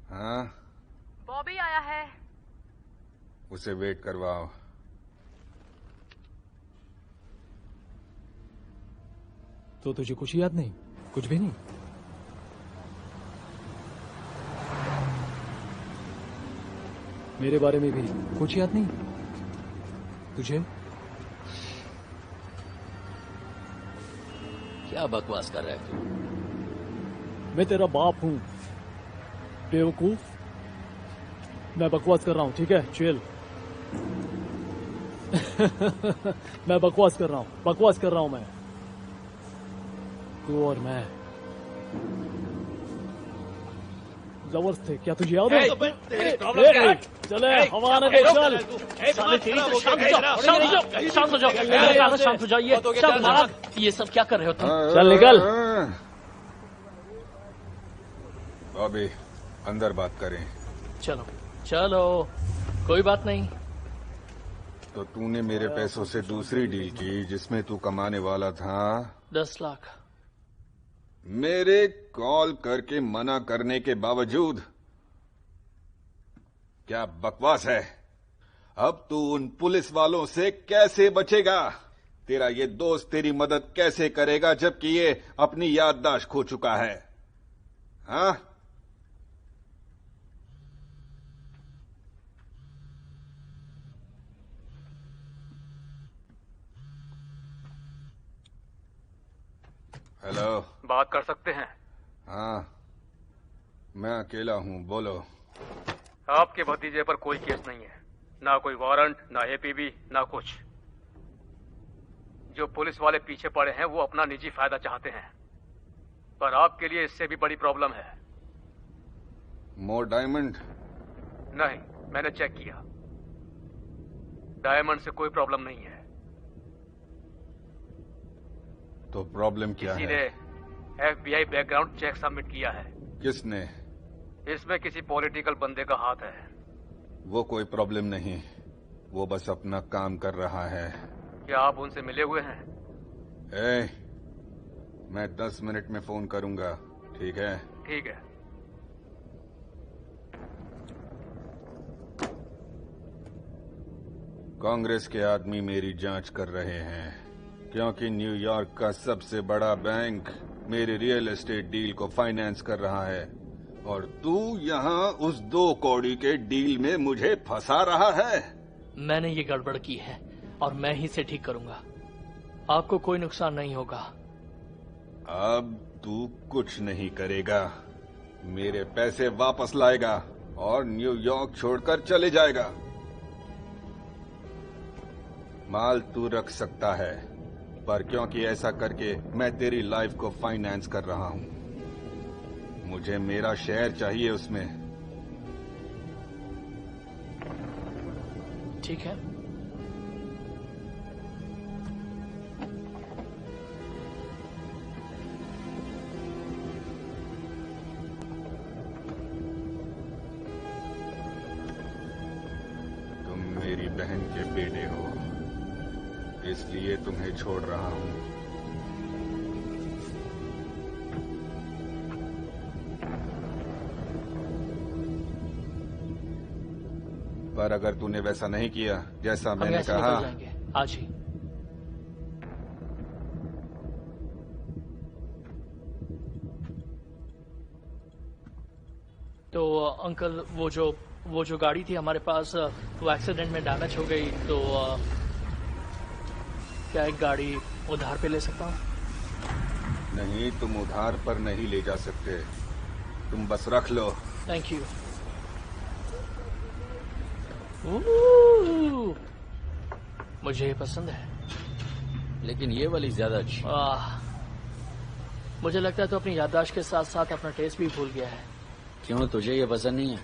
हाँ, बॉबी आया है। उसे वेट करवाओ। तो तुझे कुछ याद नहीं? कुछ भी नहीं? मेरे बारे में भी कुछ याद नहीं तुझे? क्या बकवास कर रहा है तू? मैं तेरा बाप हूं बेवकूफ। मैं बकवास कर रहा हूं, ठीक है? चिल। मैं बकवास कर रहा हूं मैं। तू और मैं जबरदस्त थे। क्या तुझे याद है? चले हवा आने दे, चल। शांत हो जाओ। ये सब क्या कर रहे हो तुम? चल निकल। अभी अंदर बात करें। चलो कोई बात नहीं। तो तूने मेरे पैसों से दूसरी डील की जिसमें तू कमाने वाला था 10 लाख। मेरे कॉल करके मना करने के बावजूद। क्या बकवास है। अब तू उन पुलिस वालों से कैसे बचेगा? तेरा ये दोस्त तेरी मदद कैसे करेगा जबकि ये अपनी याददाश्त खो चुका है? हाँ? हेलो। बात कर सकते हैं? हाँ, मैं अकेला हूँ, बोलो। आपके भतीजे पर कोई केस नहीं है, ना कोई वारंट, ना एपीबी, ना कुछ। जो पुलिस वाले पीछे पड़े हैं वो अपना निजी फायदा चाहते हैं, पर आपके लिए इससे भी बड़ी प्रॉब्लम है। मोर डायमंड? नहीं, मैंने चेक किया, डायमंड से कोई प्रॉब्लम नहीं है। तो प्रॉब्लम क्या किसी है? ने FBI बैकग्राउंड चेक सबमिट किया है। किसने? इसमें किसी पॉलिटिकल बंदे का हाथ है। वो कोई प्रॉब्लम नहीं, वो बस अपना काम कर रहा है। क्या आप उनसे मिले हुए हैं? मैं 10 मिनट में फोन करूंगा, ठीक है? ठीक है। कांग्रेस के आदमी मेरी जांच कर रहे हैं क्योंकि न्यूयॉर्क का सबसे बड़ा बैंक मेरी रियल एस्टेट डील को फाइनेंस कर रहा है और तू यहाँ उस 2 कौड़ी के डील में मुझे फंसा रहा है। मैंने ये गड़बड़ की है और मैं ही से ठीक करूंगा। आपको कोई नुकसान नहीं होगा। अब तू कुछ नहीं करेगा, मेरे पैसे वापस लाएगा और न्यूयॉर्क छोड़कर चले जाएगा। माल तू रख सकता है, पर क्योंकि ऐसा करके मैं तेरी लाइफ को फाइनेंस कर रहा हूं, मुझे मेरा शेयर चाहिए उसमें। ठीक है। तुम मेरी बहन के बेटे हो, इसलिए तुम्हें छोड़ रहा हूं। पर अगर तूने वैसा नहीं किया जैसा मैंने कहा, जाएंगे आज ही। तो अंकल वो जो गाड़ी थी हमारे पास, वो एक्सीडेंट में डैमेज हो गई, तो क्या एक गाड़ी उधार पे ले सकता हूँ? नहीं, तुम उधार पर नहीं ले जा सकते, तुम बस रख लो। Thank you. मुझे ये पसंद है, लेकिन ये वाली ज्यादा अच्छी। मुझे लगता है तो अपनी याददाश्त के साथ साथ अपना टेस्ट भी भूल गया है। क्यों, तुझे ये पसंद नहीं है?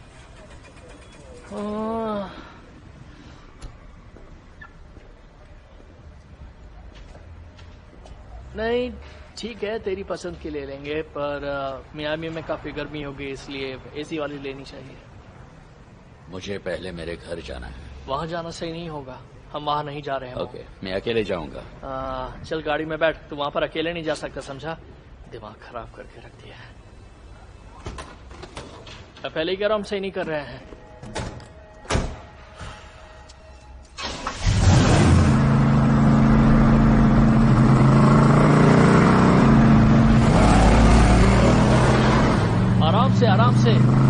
नहीं, ठीक है, तेरी पसंद की ले लेंगे, पर मियामी में काफी गर्मी होगी, इसलिए एसी वाली लेनी चाहिए। मुझे पहले मेरे घर जाना है। वहां जाना सही नहीं होगा, हम वहां नहीं जा रहे हैं। ओके, मैं अकेले जाऊंगा। चल गाड़ी में बैठ, तू वहां पर अकेले नहीं जा सकता, समझा? दिमाग खराब करके रख दिया है। मैं पहले ही कह रहा हूं हम सही नहीं कर रहे हैं।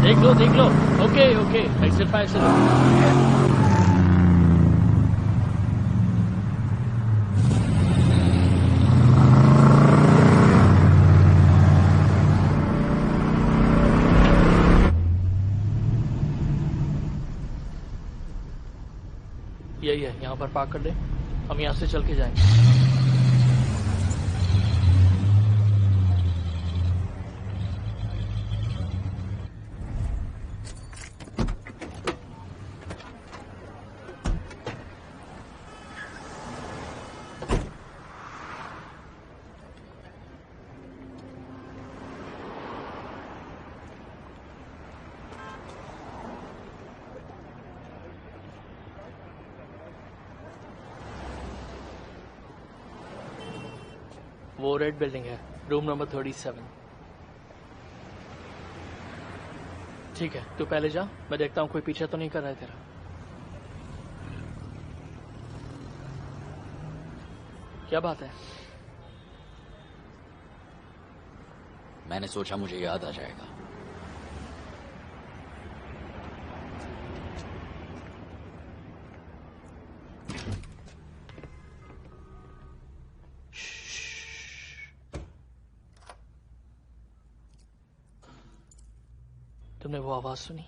देख लो। Okay exit fire. यही है, यहाँ पर पार्क कर दे, हम यहाँ से चल के जाएंगे। वो रेड बिल्डिंग है, रूम नंबर 37। ठीक है, तू पहले जा, मैं देखता हूँ कोई पीछे तो नहीं कर रहा है तेरा। क्या बात है? मैंने सोचा मुझे याद आ जाएगा। तुमने वो आवाज सुनी?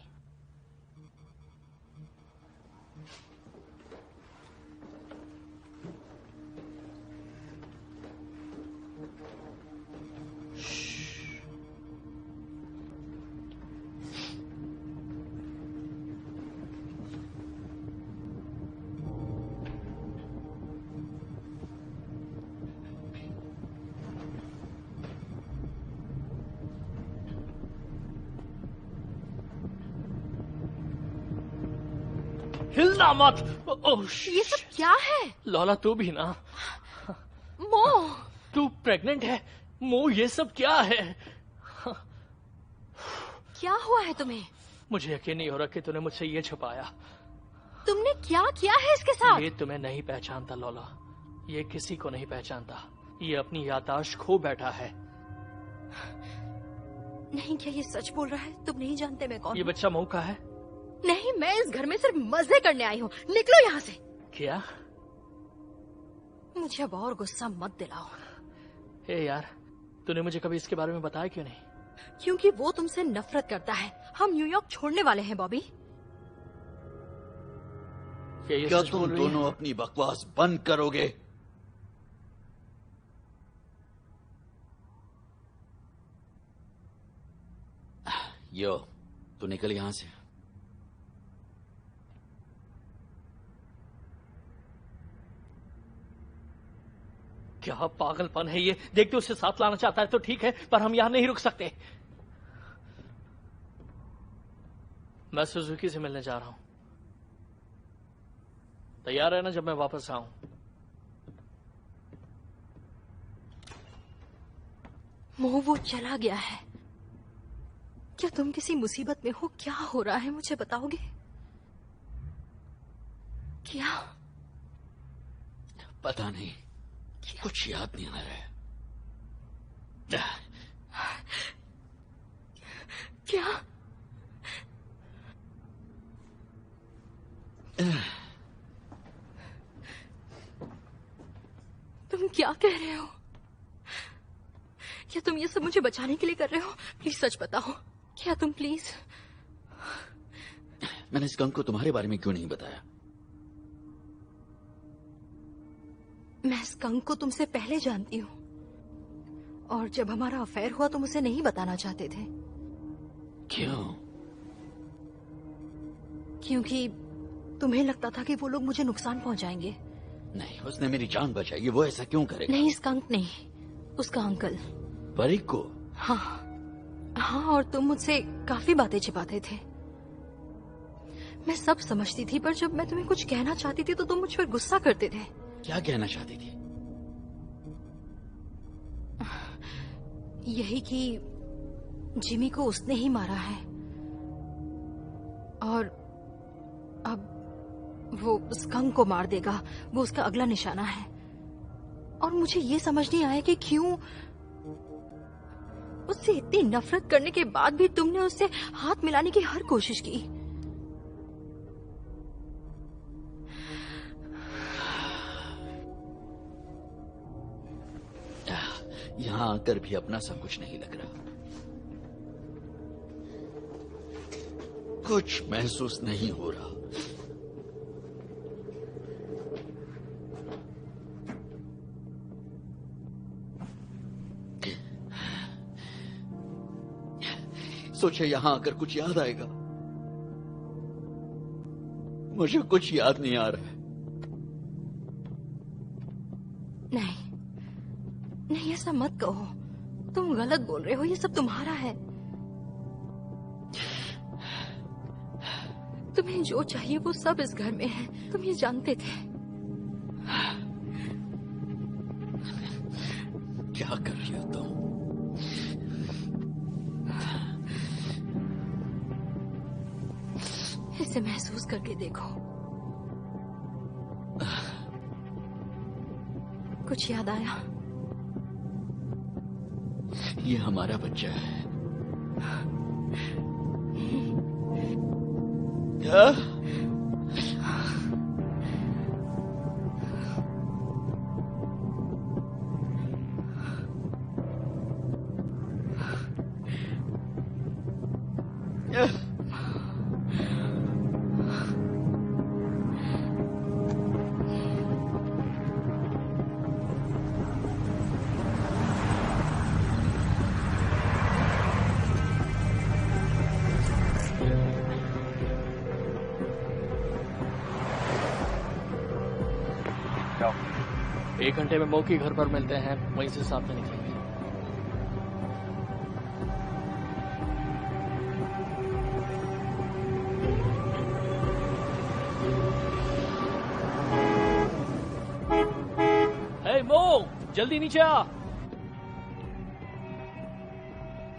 हिलना मत। ओह ये सब क्या है? लौला तू भी ना। मो, तू प्रेग्नेंट है? मो ये सब क्या है? क्या हुआ है तुम्हें? मुझे यकीन नहीं हो रहा कि तूने मुझसे ये छुपाया। तुमने क्या किया है इसके साथ? ये तुम्हें नहीं पहचानता लौला, ये किसी को नहीं पहचानता। ये अपनी याददाश्त खो बैठा है। नहीं, क्या ये सच बोल रहा है? तुम नहीं जानते मैं कौन ये हूँ? बच्चा मऊ का है? नहीं, मैं इस घर में सिर्फ मजे करने आई हूँ। निकलो यहाँ से। क्या? मुझे अब और गुस्सा मत दिलाओ। ए यार, तूने मुझे कभी इसके बारे में बताया क्यों नहीं? क्योंकि वो तुमसे नफरत करता है। हम न्यूयॉर्क छोड़ने वाले हैं बॉबी। क्या तुम दोनों अपनी बकवास बंद करोगे? यो, तू निकल यहां से। क्या पागलपन है ये? देख, तू उसे साथ लाना चाहता है तो ठीक है, पर हम यहां नहीं रुक सकते। मैं सुजुकी से मिलने जा रहा हूं। तैयार है ना जब मैं वापस आऊं? मोह, वो चला गया है। क्या तुम किसी मुसीबत में हो? क्या हो रहा है मुझे बताओगे? क्या? पता नहीं, कुछ याद नहीं आ रहा है। क्या? तुम क्या कह रहे हो? क्या तुम ये सब मुझे बचाने के लिए कर रहे हो? प्लीज सच बताओ। क्या तुम प्लीज? मैंने स्कंक को तुम्हारे बारे में क्यों नहीं बताया? मैं स्कंक को तुमसे पहले जानती हूँ, और जब हमारा अफेयर हुआ तुम उसे नहीं बताना चाहते थे। क्यों? क्योंकि तुम्हें लगता था कि वो लोग मुझे नुकसान पहुंचाएंगे। नहीं, उसने मेरी जान बचाई। वो ऐसा क्यों करेगा? नहीं, स्कंक नहीं, उसका अंकल। परीक को? हाँ, और तुम मुझसे काफी बातें छिपाते थे। मैं सब समझती थी, पर जब मैं तुम्हें कुछ कहना चाहती थी तो तुम मुझ पर गुस्सा करते थे। क्या कहना चाहती थी? यही कि जिमी को उसने ही मारा है, और अब वो स्कंक को मार देगा। वो उसका अगला निशाना है। और मुझे ये समझ नहीं आया कि क्यों उससे इतनी नफरत करने के बाद भी तुमने उससे हाथ मिलाने की हर कोशिश की। यहाँ आकर भी अपना सा कुछ नहीं लग रहा, कुछ महसूस नहीं हो रहा। सोचे यहाँ आकर कुछ याद आएगा, मुझे कुछ याद नहीं आ रहा है। नहीं, ऐसा मत कहो, तुम गलत बोल रहे हो, ये सब तुम्हारा है। तुम्हें जो चाहिए वो सब इस घर में है, तुम ये जानते थे। क्या कर रही हो तुम? इसे महसूस करके देखो, कुछ याद आया? ये हमारा बच्चा है। क्या? एक घंटे में मौकी घर पर मिलते हैं, वहीं से साथ में निकलेंगे। हे मो, जल्दी नीचे आ।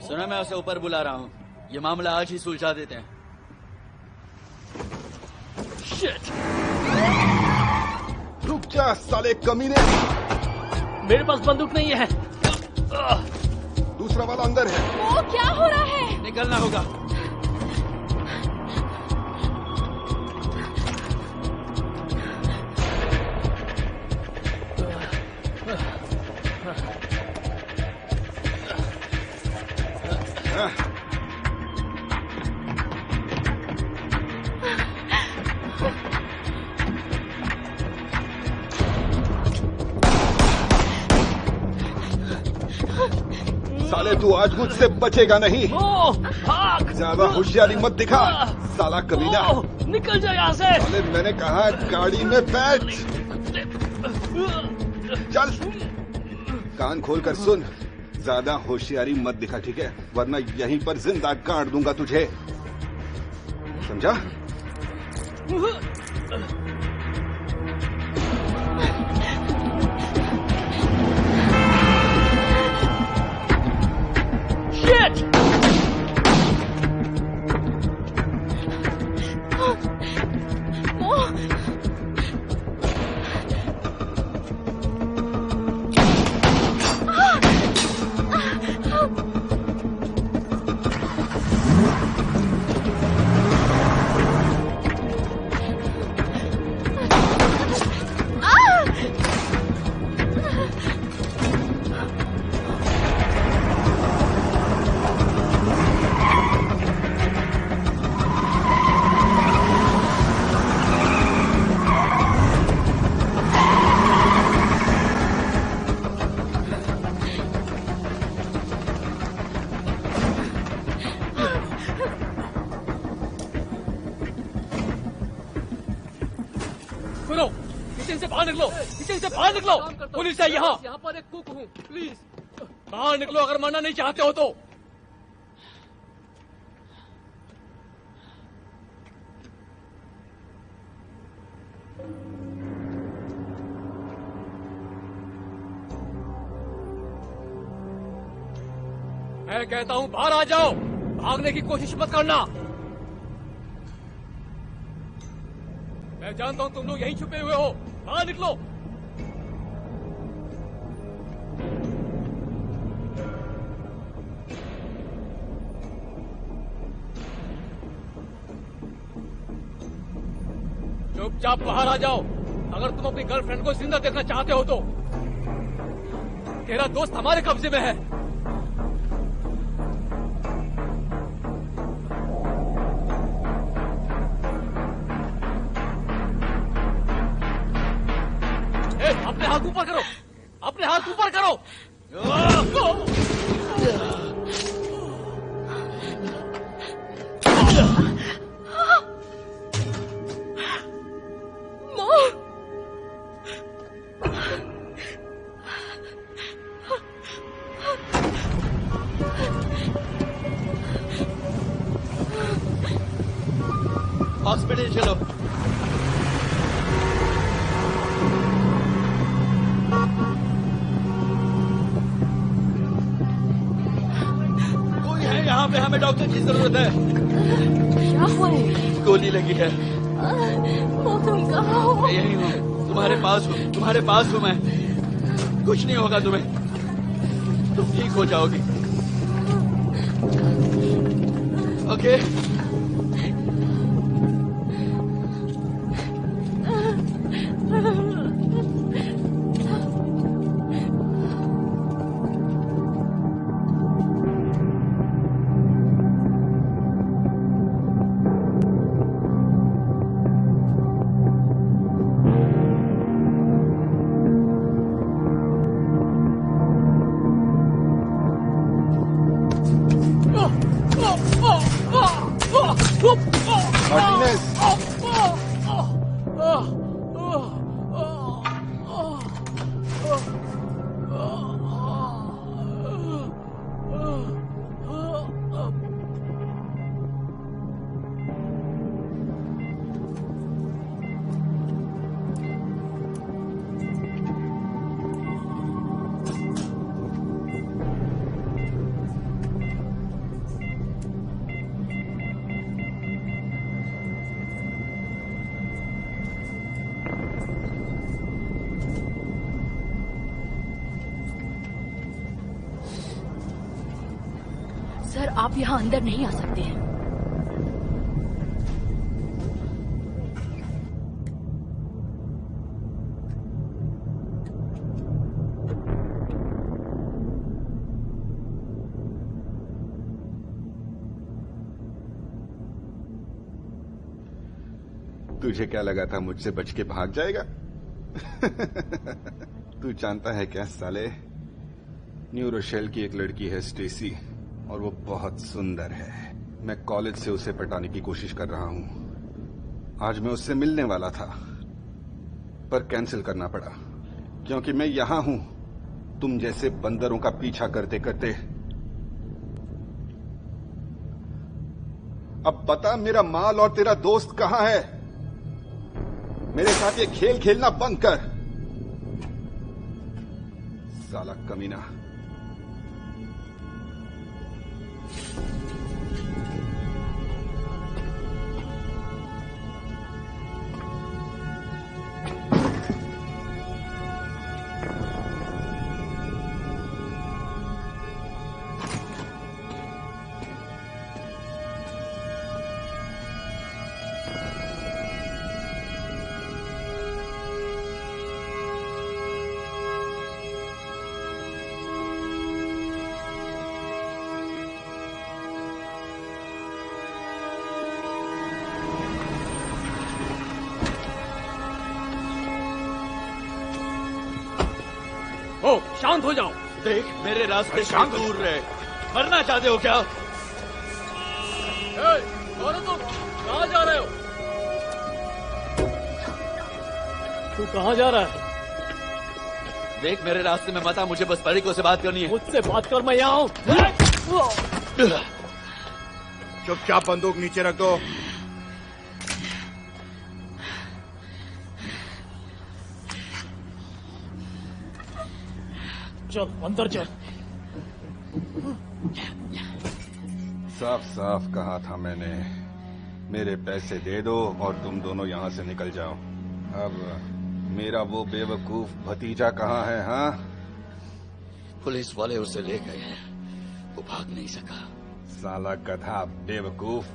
सुना, मैं उसे ऊपर बुला रहा हूँ, ये मामला आज ही सुलझा देते हैं। शिट! रुक जा साले कमीने। मेरे पास बंदूक नहीं है। दूसरा वाला अंदर है। वो क्या हो रहा है? निकलना होगा। साले तू आज मुझसे बचेगा नहीं। भाग! ज्यादा होशियारी मत दिखा साला कमीना। निकल जा यहाँ से। साले मैंने कहा गाड़ी में बैठ। चल, कान खोल कर सुन, ज्यादा होशियारी मत दिखा, ठीक है? वरना यहीं पर जिंदा काट दूंगा तुझे, समझा? Shit! सुनो, किचन से बाहर निकलो, किचन से बाहर निकलो। पुलिस है यहाँ। यहाँ पर एक कुक हूँ, प्लीज बाहर निकलो अगर मरना नहीं चाहते हो तो। मैं कहता हूँ बाहर आ जाओ, भागने की कोशिश मत करना। मैं जानता हूँ तुम लोग यहीं छुपे हुए हो, बाहर निकलो। चुपचाप बाहर आ जाओ। अगर तुम अपनी गर्लफ्रेंड को जिंदा देखना चाहते हो तो तेरा दोस्त हमारे कब्जे में है। अपने हाथ ऊपर करो, अपने हाथ ऊपर करो। हॉस्पिटल चलो। कोई है यहाँ पे? हमें डॉक्टर की जरूरत है। क्या हुआ? गोली लगी है। वो तुम कहाँ हो? मैं यही हूँ, तुम्हारे पास हूँ, तुम्हारे पास हूँ मैं। कुछ नहीं होगा तुम्हें, तुम ठीक हो जाओगी। ओके? सर, आप यहाँ अंदर नहीं आ सकते हैं। तुझे क्या लगा था मुझसे बच के भाग जाएगा? तू जानता है क्या साले, न्यू रोशेल की एक लड़की है स्टेसी, और वो बहुत सुंदर है। मैं कॉलेज से उसे पटाने की कोशिश कर रहा हूँ। आज मैं उससे मिलने वाला था, पर कैंसिल करना पड़ा, क्योंकि मैं यहां हूं तुम जैसे बंदरों का पीछा करते करते। अब बता, मेरा माल और तेरा दोस्त कहां है? मेरे साथ ये खेल खेलना बंद कर, साला कमीना। ओ, शांत हो जाओ। देख, मेरे रास्ते से दूर रहे। मरना चाहते हो क्या? कौन हो तुम? कहाँ जा रहे हो? तू कहाँ जा रहा है? देख, मेरे रास्ते में मत आ, मुझे बस परिको से बात करनी है। मुझसे बात कर, मैं यहाँ हूँ। चुपचाप बंदूक नीचे रख दो। चल अंदर चल। साफ साफ कहा था मैंने, मेरे पैसे दे दो और तुम दोनों यहाँ से निकल जाओ। अब मेरा वो बेवकूफ भतीजा कहाँ है? हाँ, पुलिस वाले उसे ले गए हैं, वो भाग नहीं सका। साला गधा बेवकूफ।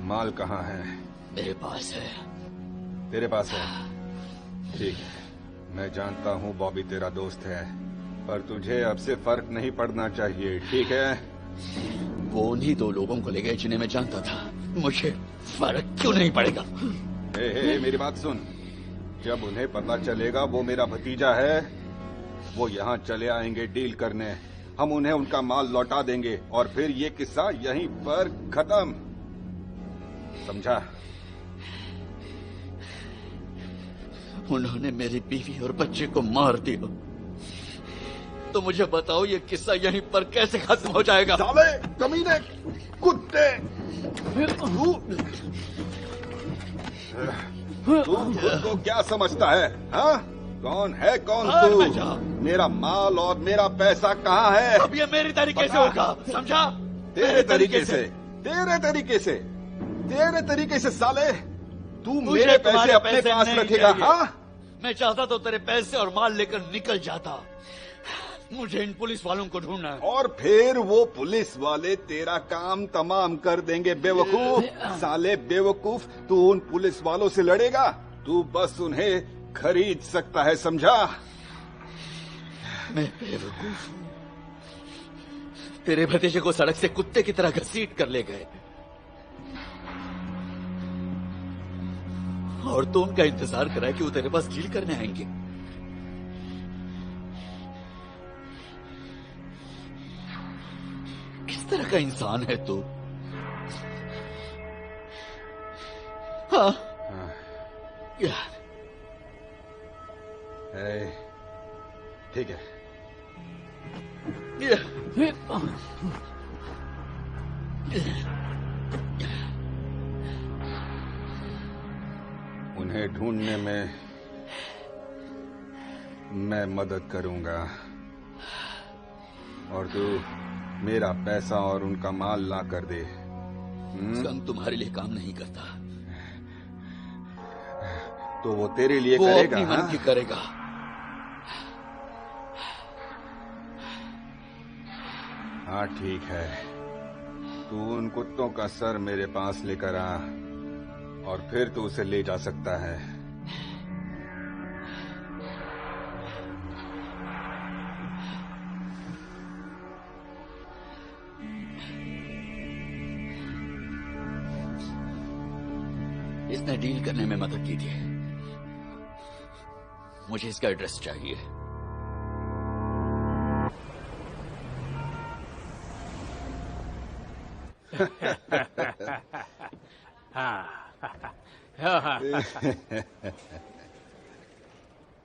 माल कहाँ है? मेरे पास है। तेरे पास है? ठीक है, मैं जानता हूँ बॉबी तेरा दोस्त है, पर तुझे अब से फर्क नहीं पड़ना चाहिए, ठीक है? वो उन्हीं दो लोगों को ले गए जिन्हें मैं जानता था। मुझे फर्क क्यों नहीं पड़ेगा? हे, मेरी बात सुन। जब उन्हें पता चलेगा वो मेरा भतीजा है, वो यहाँ चले आएंगे डील करने। हम उन्हें उनका माल लौटा देंगे और फिर ये किस्सा यहीं पर खत्म। समझा? उन्होंने मेरी बीवी और बच्चे को मार दिया, तो मुझे बताओ ये किस्सा यहीं पर कैसे खत्म हो जाएगा? साले, कमीने, कुत्ते! तू खुद को क्या समझता है? हाँ? कौन है कौन तू? मेरा माल और मेरा पैसा कहाँ है? अब ये मेरी तरीके से होगा, समझा? तेरे तरीके से? तेरे तरीके से? तेरे तरीके से साले? तू मेरे पैसे अपने पास रखेगा? हाँ? मैं चाहता तो तेरे पैसे और माल लेकर निकल जाता। मुझे इन पुलिस वालों को ढूंढना है। और फिर वो पुलिस वाले तेरा काम तमाम कर देंगे। बेवकूफ, साले बेवकूफ, तू उन पुलिस वालों से लड़ेगा? तू बस उन्हें खरीद सकता है, समझा? मैं बेवकूफ हूँ। तेरे भतीजे को सड़क से कुत्ते की तरह घसीट कर ले गए और तू उनका इंतजार कर रहा है कि वो तेरे पास डील करने आएंगे। किस तरह का इंसान है तू? हाँ। ठीक है। उन्हें ढूंढने में मैं मदद करूंगा और तू मेरा पैसा और उनका माल ला कर दे। संग तुम्हारे लिए काम नहीं करता, तो वो तेरे लिए वो करेगा? अपनी मन की करेगा। हाँ ठीक है, तू उन कुत्तों का सर मेरे पास लेकर आ और फिर तू उसे ले जा सकता है। इसने डील करने में मदद की थी। मुझे इसका एड्रेस चाहिए।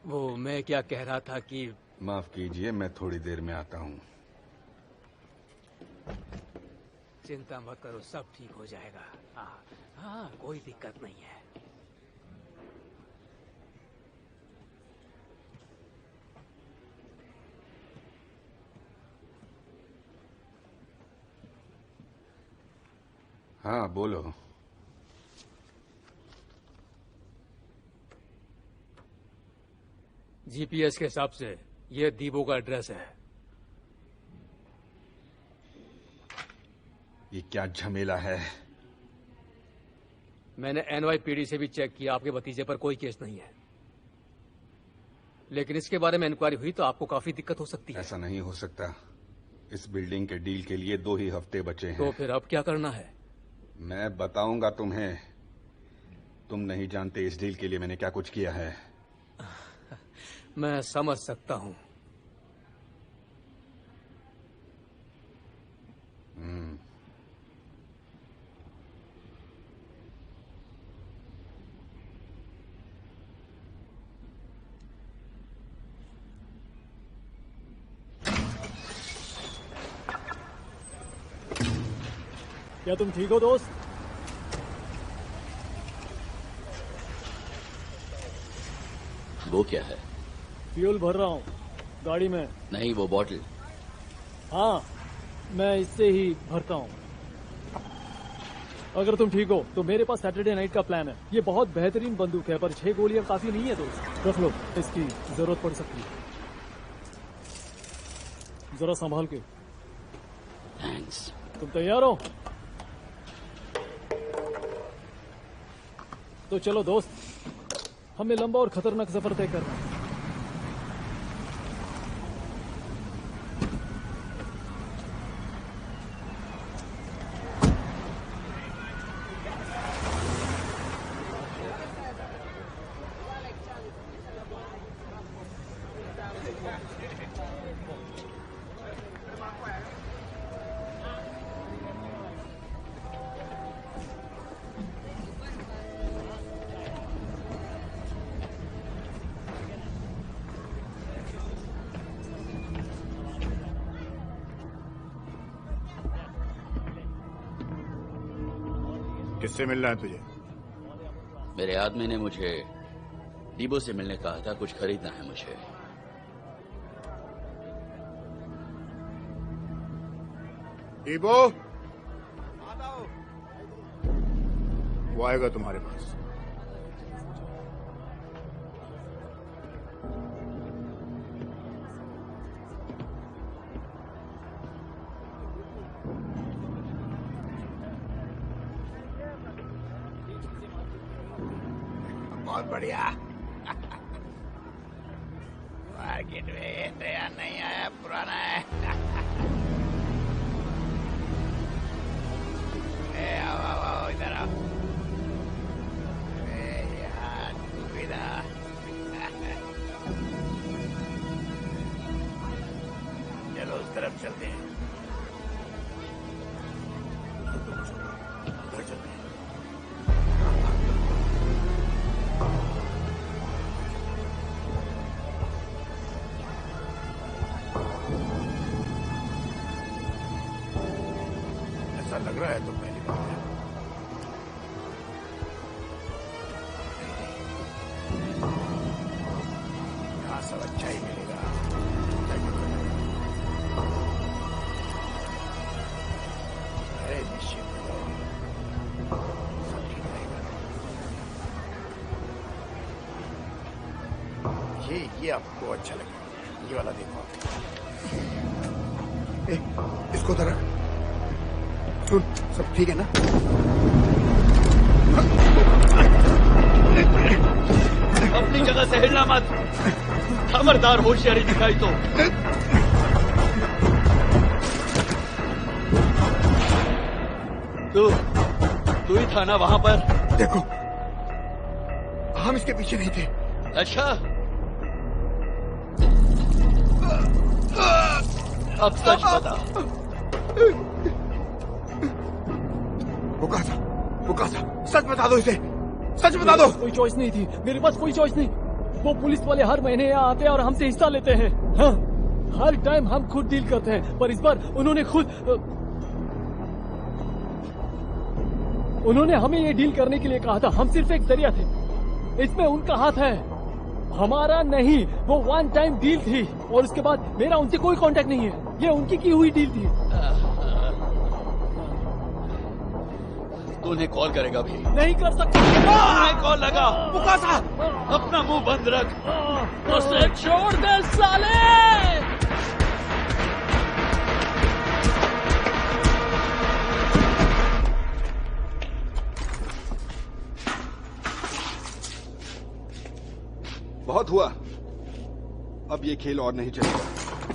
वो मैं क्या कह रहा था कि माफ कीजिए, मैं थोड़ी देर में आता हूँ। चिंता मत करो, सब ठीक हो जाएगा। हाँ, कोई दिक्कत नहीं है। हाँ बोलो। जीपीएस के हिसाब से ये दीबो का एड्रेस है। ये क्या झमेला है? मैंने एनवाईपीडी से भी चेक किया, आपके भतीजे पर कोई केस नहीं है, लेकिन इसके बारे में इंक्वायरी हुई तो आपको काफी दिक्कत हो सकती है। ऐसा नहीं हो सकता। इस बिल्डिंग के डील के लिए 2 ही हफ्ते बचे हैं। तो फिर अब क्या करना है? मैं बताऊंगा तुम्हें। तुम नहीं जानते इस डील के लिए मैंने क्या कुछ किया है। मैं समझ सकता हूं। क्या तुम ठीक हो दोस्त? वो क्या है? फ्यूल भर रहा हूँ गाड़ी में। नहीं, वो बॉटल। हाँ, मैं इससे ही भरता हूँ। अगर तुम ठीक हो तो मेरे पास सैटरडे नाइट का प्लान है। ये बहुत बेहतरीन बंदूक है, पर 6 गोलियां काफी नहीं है दोस्त। रख लो, इसकी जरूरत पड़ सकती है। जरा संभाल के। थैंक्स। तुम तैयार हो? तो चलो दोस्त, हमें लंबा और खतरनाक सफर तय करना है। किससे मिलना है तुझे? मेरे आदमी ने मुझे डीबो से मिलने कहा था, कुछ खरीदना है मुझे। डीबो, वो आएगा तुम्हारे पास। बहुत बढ़िया। मार्केट में नया नहीं आया, पुराना है। आओ इधर आओ। यार सुविधा। चलो उस तरफ चलते हैं। उधर चलते हैं। ऐसा लग रहा है तो पहली बार है। यहाँ सब अच्छा ही मिलेगा। अरे निश्चित सब ठीक रहेगा। ये आपको अच्छा लगेगा। ये वाला देखो। इसको तो रख। सुन, सब ठीक है ना? अपनी जगह से हिलना मत, खबरदार होशियारी दिखाई तो। तू ही था ना वहां पर? देखो, हम इसके पीछे नहीं थे। अच्छा, अब सच बता। वो कहा था, सच बता दो इसे, सच बता दो। कोई चॉइस नहीं थी, मेरे पास कोई चॉइस नहीं। वो पुलिस वाले हर महीने यहाँ आते हैं और हमसे हिस्सा लेते हैं। हाँ, हर टाइम हम खुद डील करते हैं, पर इस बार उन्होंने हमें ये डील करने के लिए कहा था। हम सिर्फ एक जरिया थे, इसमें उनका हाथ है, हमारा नहीं। वो वन टाइम डील थी और उसके बाद मेरा उनसे कोई कांटेक्ट नहीं है। ये उनकी की हुई डील थी। तू उन्हें कॉल करेगा भी? नहीं कर सकता। उन्हें कॉल लगा। मुकासा, अपना मुंह बंद रख। उसे छोड़ दे साले। बहुत हुआ, अब ये खेल और नहीं चलेगा।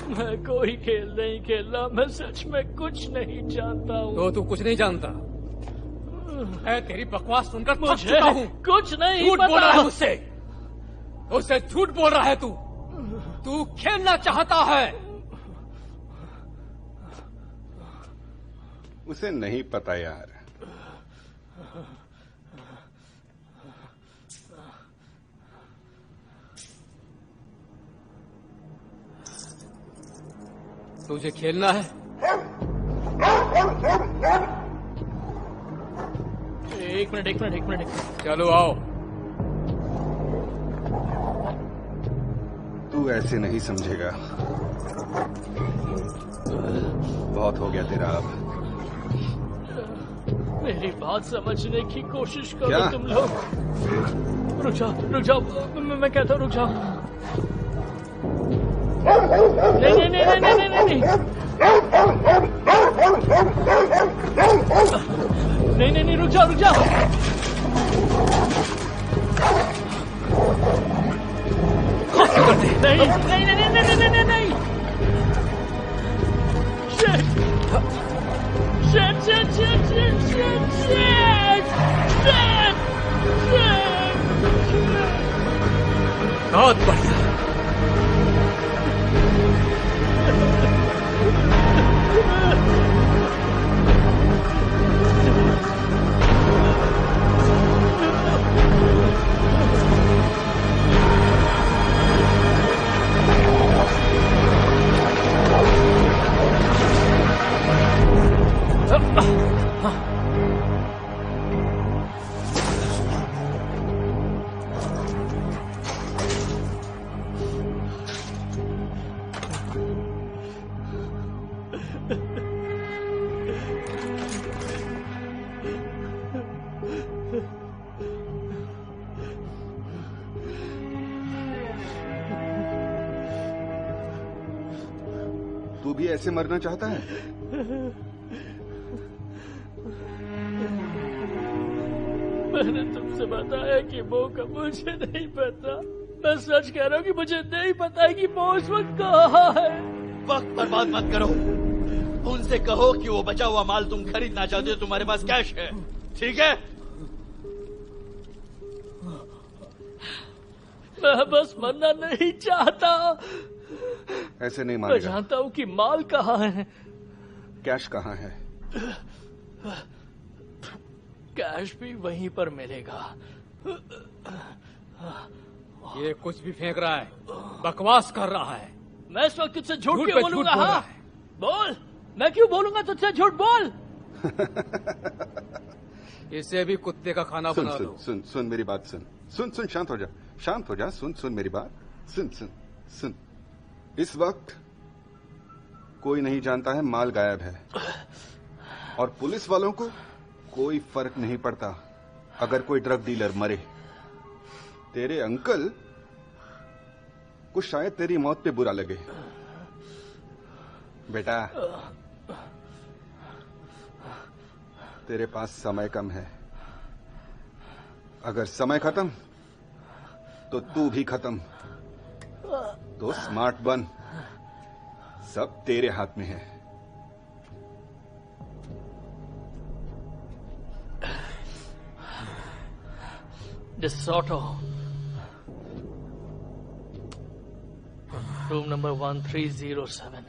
मैं कोई खेल नहीं खेल रहा, मैं सच में कुछ नहीं जानता हूँ। तो तू कुछ नहीं जानता? मैं तेरी बकवास सुनकर थक मुझे चुका हूँ। कुछ नहीं झूठ बोल रहा है पता। मुझसे झूठ बोल रहा है तू खेलना चाहता है। उसे नहीं पता यार। तुझे खेलना है? एक मिनट। चलो आओ। तू ऐसे नहीं समझेगा। बहुत हो गया तेरा अब। मेरी बात समझने की कोशिश करो क्या? तुम लोग। रुक जाओ, मैं कहता हूँ रुक जाओ। नहीं, रुक जाओ। नहीं नहीं नहीं नहीं नहीं नहीं नहीं Shit! Shit! Shit! Shit! Shit! Shit! Shit! Shit! Shit! बहुत बढ़िया। तू भी ऐसे मरना चाहता है? मैंने तुमसे बताया कि वो का मुझे नहीं पता। मैं सच कह रहा हूँ कि मुझे नहीं पता है कि वो उस वक्त कहाँ है। वक्त बर्बाद मत करो। उनसे कहो कि वो बचा हुआ माल तुम खरीदना चाहते हो, तुम्हारे पास कैश है, ठीक है? मैं बस मरना नहीं चाहता। ऐसे नहीं मैं मानेगा। जानता हूँ कि माल कहाँ है। कैश कहाँ है? कैश भी वहीं पर मिलेगा। ये कुछ भी फेंक रहा है, बकवास कर रहा है। मैं इस वक्त तुझसे झूठ झूठ क्यों पे झूठ बोलूंगा? बोल रहा हाँ है। बोल, मैं क्यों बोलूंगा तुझसे झूठ? बोल। इसे भी कुत्ते का खाना सुन बना सुन दो। सुन सुन मेरी बात सुन सुन सुन शांत हो जा, शांत हो जा। सुन सुन मेरी बात, सुन सुन सुन। इस वक्त कोई नहीं जानता है माल गायब है, और पुलिस वालों को कोई फर्क नहीं पड़ता अगर कोई ड्रग डीलर मरे। तेरे अंकल को शायद तेरी मौत पे बुरा लगे। बेटा, तेरे पास समय कम है। अगर समय खत्म तो तू भी खत्म। तो स्मार्ट बन, सब तेरे हाथ में है। DeSoto, room number 1307.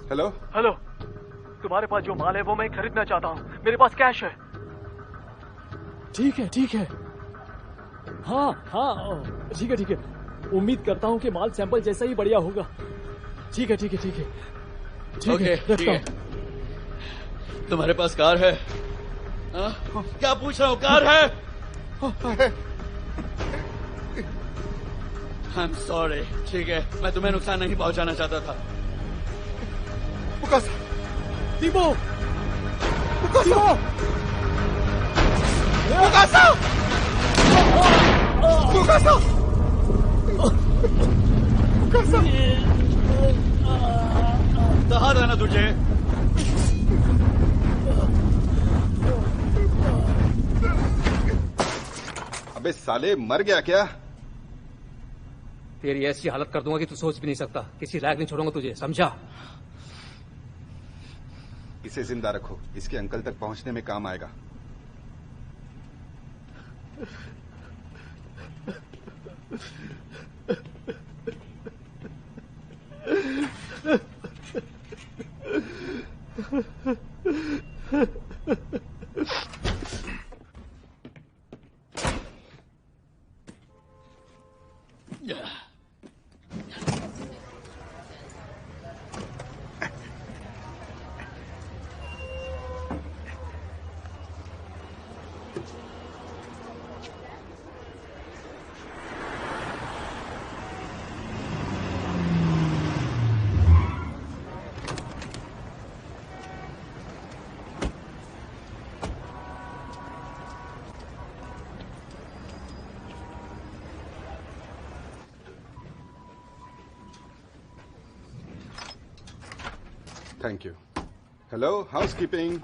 Hello hello, तुम्हारे पास जो माल है वो मैं खरीदना चाहता हूँ। मेरे पास कैश है। ठीक है ठीक है। हाँ हाँ ठीक है ठीक है। उम्मीद करता हूँ कि माल सैंपल जैसा ही बढ़िया होगा। ठीक है ठीक है ठीक है ठीक है। ठीक है। तुम्हारे पास कार है? क्या पूछ रहा हूँ, कार है? I am sorry. ठीक है, मैं तुम्हें नुकसान नहीं पहुंचाना चाहता था। टीमो, कहाँ रहना तुझे? अबे साले, मर गया क्या? तेरी ऐसी हालत कर दूंगा कि तू सोच भी नहीं सकता। किसी लायक नहीं छोड़ूंगा तुझे, समझा? इसे जिंदा रखो, इसके अंकल तक पहुंचने में काम आएगा। Thank you. Hello, housekeeping.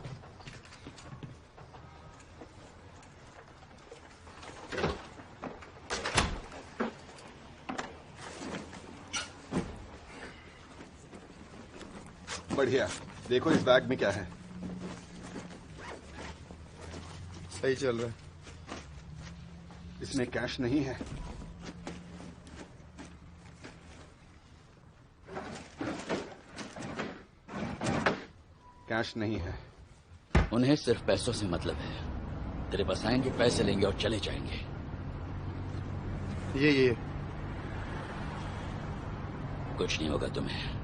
बढ़िया। देखो इस बैग में क्या है। सही चल रहा है। इसमें कैश नहीं है। कैश नहीं है। उन्हें सिर्फ पैसों से मतलब है। तेरे पास आएंगे, पैसे लेंगे और चले जाएंगे। ये कुछ नहीं होगा तुम्हें।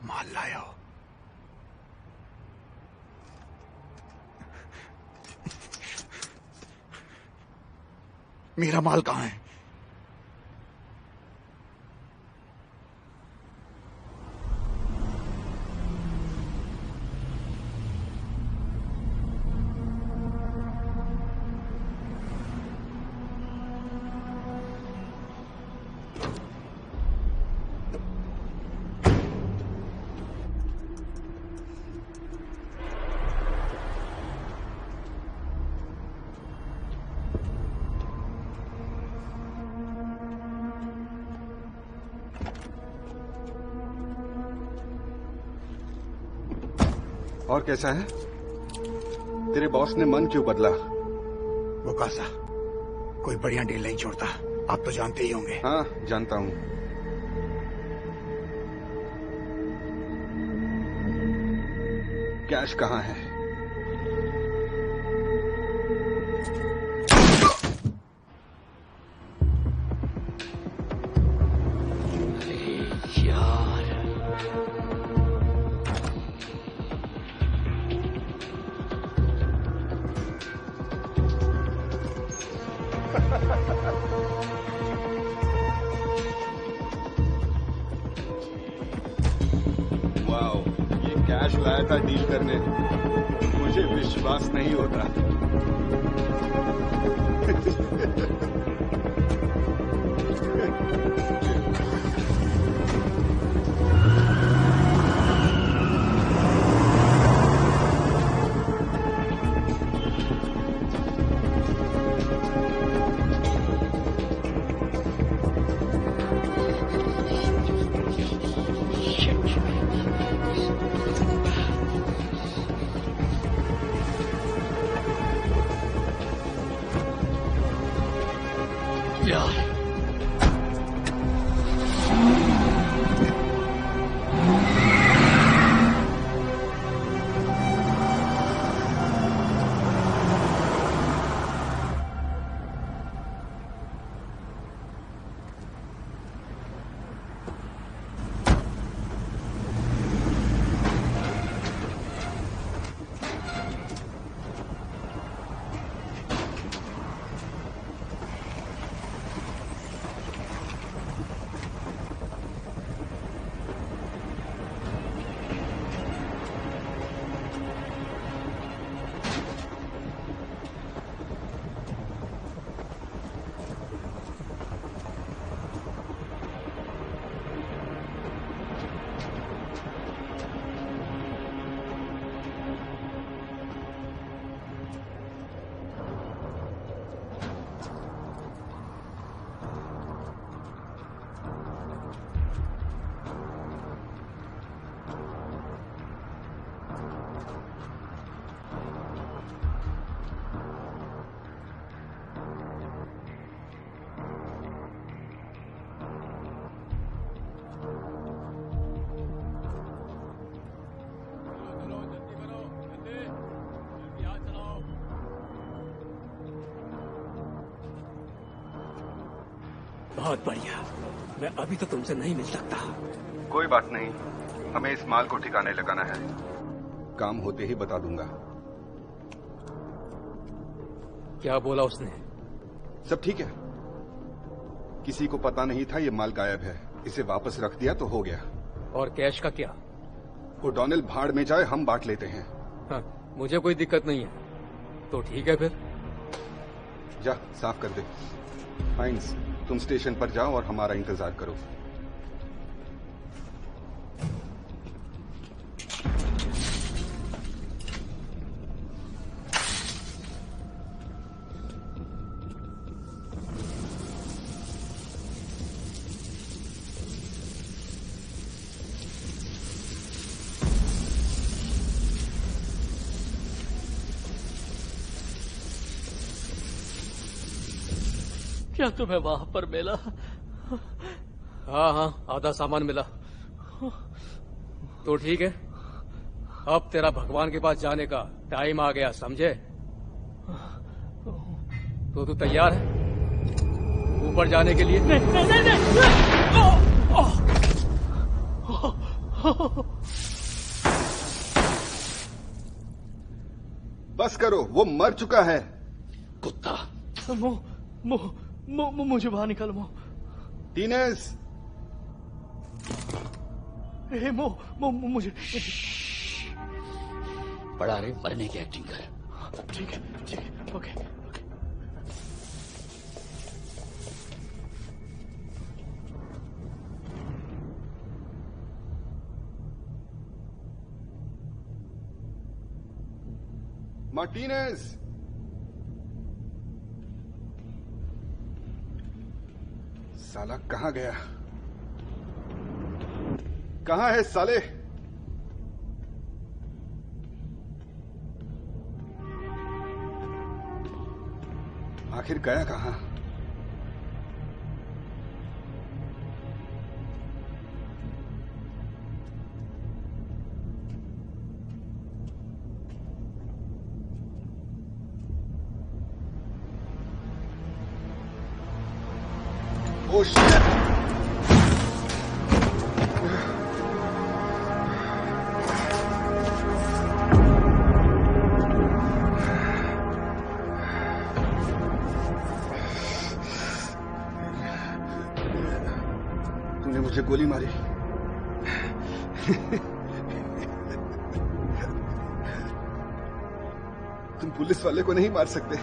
माल लाया हो। मेरा माल कहाँ है? और कैसा है? तेरे बॉस ने मन क्यों बदला? वो कैसा? कोई बढ़िया डील नहीं छोड़ता, आप तो जानते ही होंगे। हाँ, जानता हूँ। कैश कहाँ है? वाओ, ये कैश लाया था डील करने। मुझे विश्वास नहीं होता। बहुत बढ़िया। मैं अभी तो तुमसे नहीं मिल सकता। कोई बात नहीं, हमें इस माल को ठिकाने लगाना है। काम होते ही बता दूंगा। क्या बोला उसने? सब ठीक है। किसी को पता नहीं था ये माल गायब है, इसे वापस रख दिया तो हो गया। और कैश का क्या? ओडोनिल भाड़ में जाए, हम बांट लेते हैं। हाँ, मुझे कोई दिक्कत नहीं है। तो ठीक है फिर। जा साफ कर दे। फाइन्स, तुम स्टेशन पर जाओ और हमारा इंतजार करो। क्या तुम्हें वहां पर मिला? हाँ, आधा सामान मिला। तो ठीक है, अब तेरा भगवान के पास जाने का टाइम आ गया, समझे? तो तू तैयार है ऊपर जाने के लिए? नहीं। बस करो, वो मर चुका है। कुत्ता। मुझे बाहर निकालो। टीनेस। मुझे बड़ा रे, मरने की एक्टिंग कर। ठीक है, ओके। मार्टिनेज। साला कहाँ गया? कहाँ है साले? आखिर गया कहाँ? Oh shit! तूने मुझे गोली मारी। तुम पुलिस वाले को नहीं मार सकते।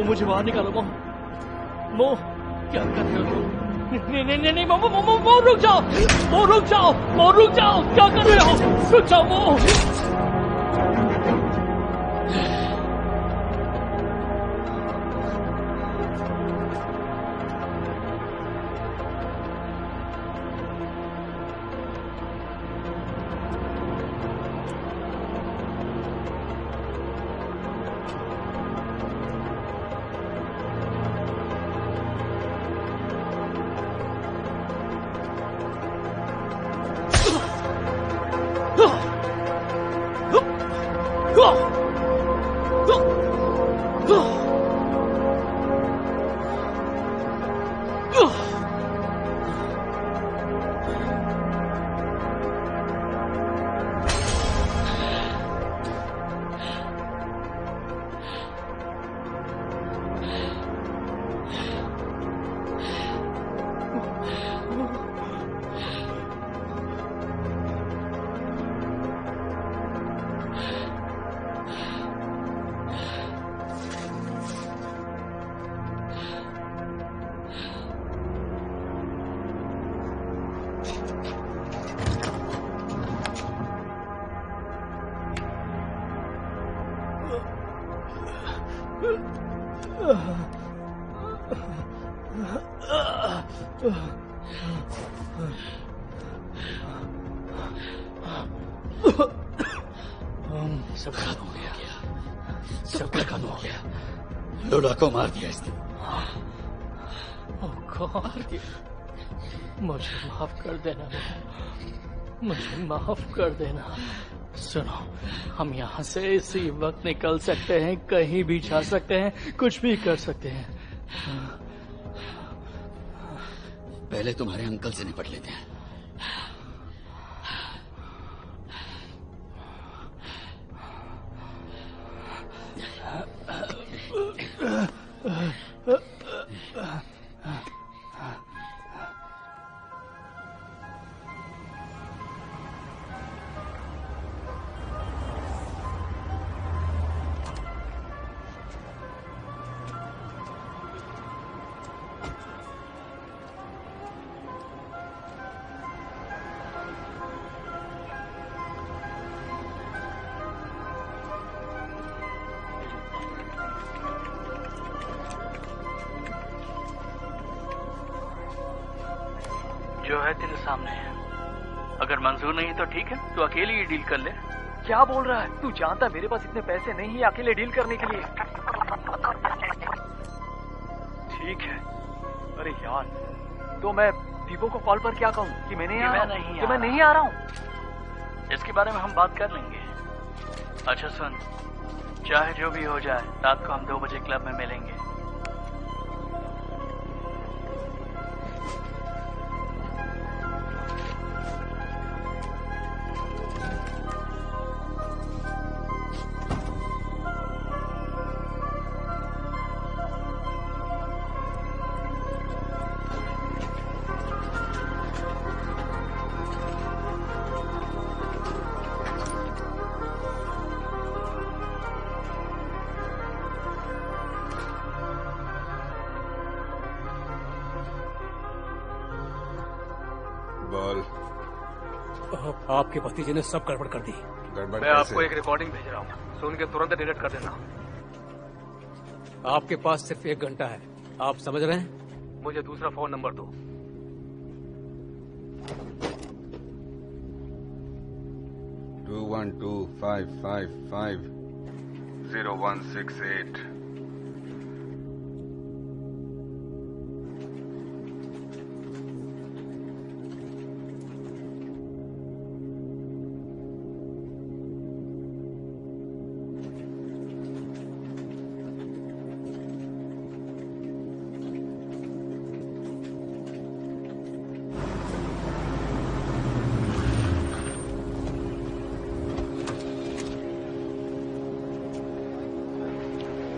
मुझे बाहर निकालो। मो क्या कर रहे हो? नहीं, मो रुक जाओ। क्या कर रहे हो? रुक जाओ मो। सब खत्म हो गया। सब खत्म हो गया। लोला को मार दिया इसने। मुझे माफ कर देना। मुझे माफ कर देना। सुनो, हम यहाँ से इसी वक्त निकल सकते हैं, कहीं भी जा सकते हैं, कुछ भी कर सकते हैं। पहले तुम्हारे अंकल से निपट लेते हैं। जो है तेरे सामने है। अगर मंजूर नहीं तो ठीक है, तू अकेले ही डील कर ले। क्या बोल रहा है? तू जानता मेरे पास इतने पैसे नहीं है अकेले डील करने के लिए। ठीक है। अरे यार, तो मैं दीपो को कॉल पर क्या कहूँ कि मैं नहीं आ रहा हूँ? इसके बारे में हम बात कर लेंगे। अच्छा सुन, चाहे जो भी हो जाए, रात को हम 2 बजे क्लब में मिलेंगे। बोल। आपके भतीजे ने सब गड़बड़ कर दी। गड़बड़ मैं आपको एक रिकॉर्डिंग भेज रहा हूँ, सुन के तुरंत डिलीट कर देना। आपके पास सिर्फ 1 घंटा है, आप समझ रहे हैं? मुझे दूसरा फोन नंबर दो। 212-555-0168।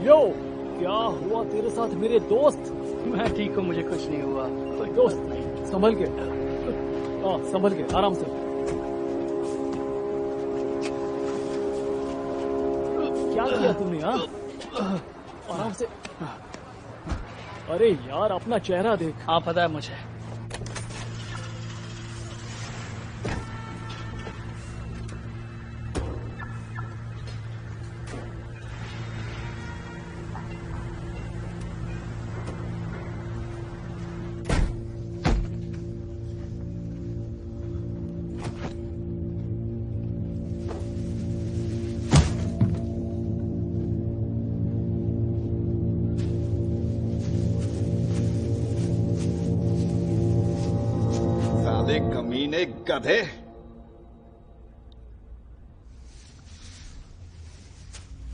यो, क्या हुआ तेरे साथ मेरे दोस्त? मैं ठीक हूँ, मुझे कुछ नहीं हुआ। दोस्त, संभल के। हाँ, संभल के, आराम से। क्या किया तुमने? हाँ, आराम से। अरे यार, अपना चेहरा देख। हाँ पता है मुझे। कमीने गधे।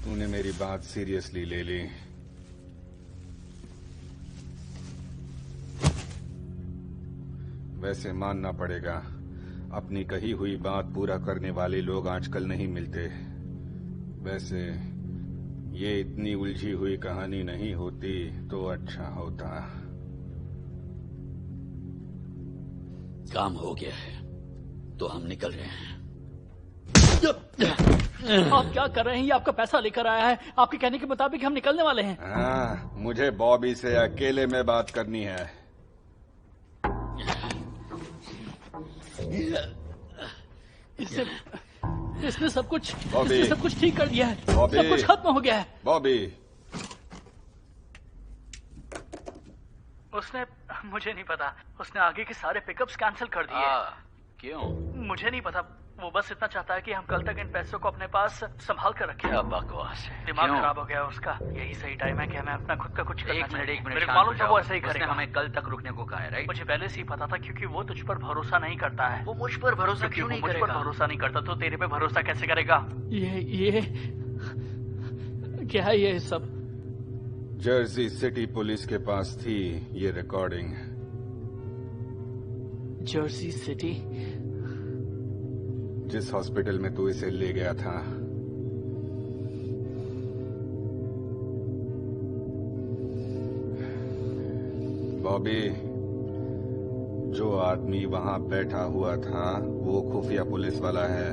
तूने मेरी बात सीरियसली ले ली। वैसे मानना पड़ेगा, अपनी कही हुई बात पूरा करने वाले लोग आजकल नहीं मिलते। वैसे ये इतनी उलझी हुई कहानी नहीं होती तो अच्छा होता। काम हो गया है तो हम निकल रहे हैं। आप क्या कर रहे हैं? ये आपका पैसा लेकर आया है। आपके कहने के मुताबिक हम निकलने वाले हैं। हाँ, मुझे बॉबी से अकेले में बात करनी है। इसने सब कुछ ठीक कर दिया है। सब कुछ खत्म हो गया है। बॉबी, उसने, मुझे नहीं पता, उसने आगे के सारे पिकअप्स कैंसिल कर दिए। क्यों? मुझे नहीं पता, वो बस इतना चाहता है कि हम कल तक इन पैसों को अपने पास संभाल कर रखें। क्या बकवास है, दिमाग क्यों? खराब हो गया उसका। यही सही टाइम है कि हमें अपना खुद का कुछ करना एक मिनट चाहिए। एक मिनट मेरे को शांत मालूम हो था जाओ। वो ऐसा ही उसने करेगा। हमें कल तक रुकने को कहा है, राइट? मुझे पहले से ही पता था, क्योंकि वो तुझ पर भरोसा नहीं करता है। वो मुझ पर भरोसा क्योंकि क्यों वो नहीं मुझ पर करेगा? भरोसा नहीं करता तो तेरे पे भरोसा कैसे करेगा? ये क्या है ये सब? जर्सी सिटी पुलिस के पास थी ये रिकॉर्डिंग। Jersey city? जिस हॉस्पिटल में तू इसे ले गया था, बॉबी, जो आदमी वहां बैठा हुआ था वो खुफिया पुलिस वाला है।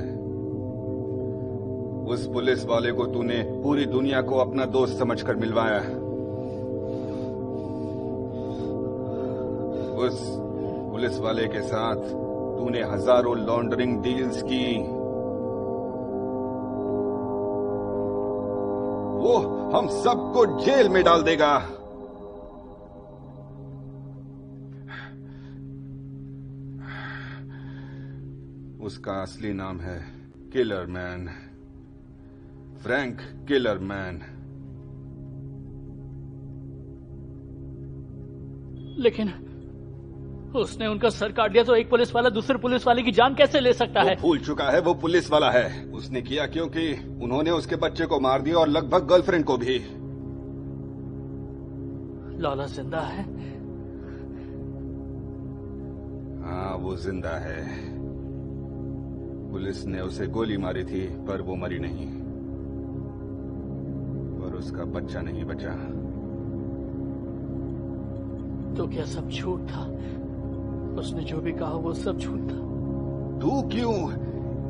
उस पुलिस वाले को तूने पूरी दुनिया को अपना दोस्त समझकर मिलवाया। उस पुलिस वाले के साथ तूने हजारों लॉन्ड्रिंग डील्स की। वो हम सबको जेल में डाल देगा। उसका असली नाम है killer man, Frank killer man. लेकिन उसने उनका सर काट दिया तो एक पुलिस वाला दूसरे पुलिस वाले की जान कैसे ले सकता है? वो भूल चुका है वो पुलिस वाला है। उसने किया क्योंकि उन्होंने उसके बच्चे को मार दिया और लगभग गर्लफ्रेंड को भी। लॉला जिंदा है? हाँ, वो जिंदा है। पुलिस ने उसे गोली मारी थी पर वो मरी नहीं, और उसका बच्चा नहीं बचा। तो क्या सब झूठ था? उसने जो भी कहा वो सब झूठ था? तू क्यों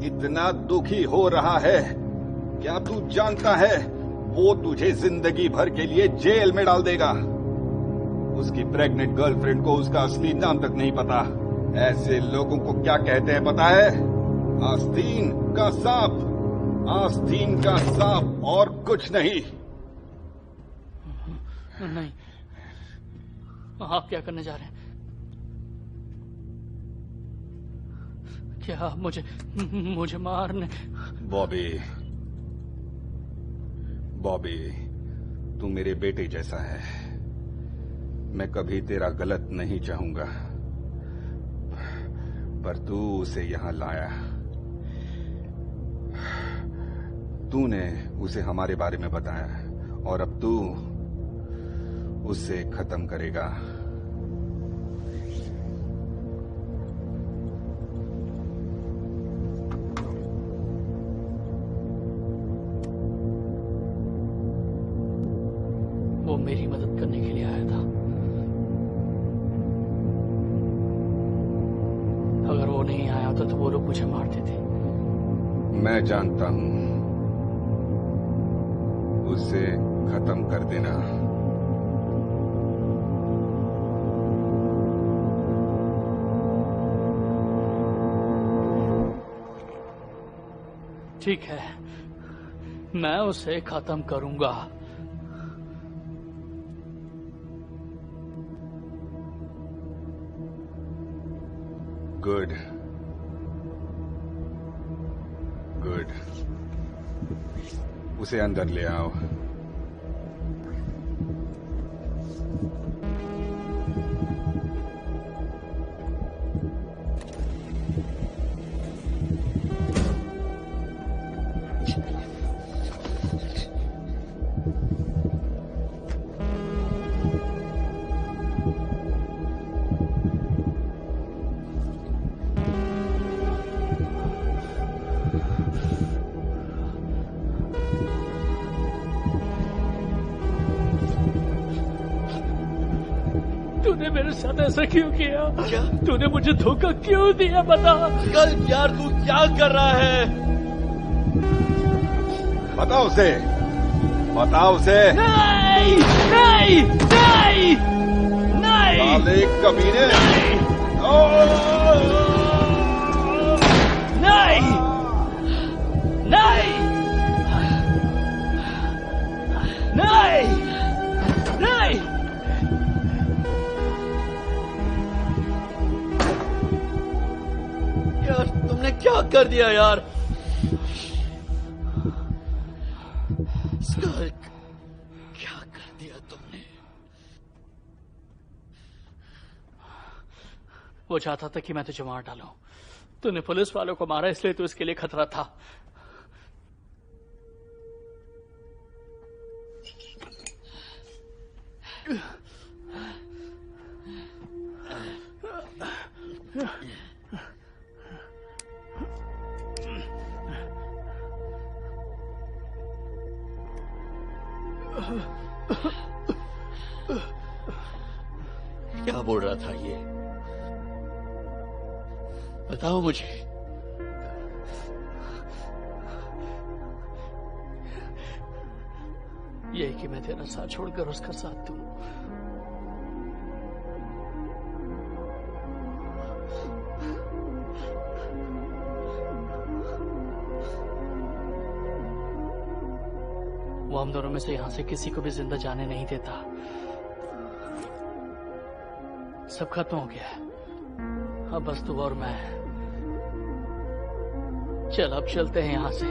इतना दुखी हो रहा है? क्या तू जानता है वो तुझे जिंदगी भर के लिए जेल में डाल देगा? उसकी प्रेग्नेंट गर्लफ्रेंड को उसका असली नाम तक नहीं पता। ऐसे लोगों को क्या कहते हैं पता है? आस्तीन का सांप। आस्तीन का सांप और कुछ नहीं। नहीं, आप क्या करने जा रहे हैं? क्या मुझे मारने? बॉबी, बॉबी, तू मेरे बेटे जैसा है। मैं कभी तेरा गलत नहीं चाहूंगा, पर तू उसे यहां लाया। तूने उसे हमारे बारे में बताया और अब तू उसे खत्म करेगा। वो मेरी मदद करने के लिए आया था। अगर वो नहीं आया होता तो वो लोग मुझे मारते थे। मैं जानता हूं। उसे खत्म कर देना। ठीक है, मैं उसे खत्म करूंगा। Good, good. उसे अंदर ले आओ। तूने मेरे साथ ऐसा क्यों किया? क्या? तूने मुझे धोखा क्यों दिया? बता। कल यार तू क्या कर रहा है? बताओ उसे, बताओ उसे। नहीं, नहीं, नहीं, नहीं, साले कमीने। नहीं, नहीं, नहीं, नहीं। यार तुमने क्या कर दिया यार? स्कल्क, क्या कर दिया तुमने? वो चाहता था कि मैं तुझे मार डालूं। तूने पुलिस वालों को मारा इसलिए तो इसके लिए खतरा था। क्या बोल रहा था ये? बताओ मुझे। ये कि मैं तेरा साथ छोड़कर उसका साथ दूं। वो हम दोनों में से यहां से किसी को भी जिंदा जाने नहीं देता। सब खत्म हो गया है, अब बस तू और मैं। चल अब चलते हैं यहां से।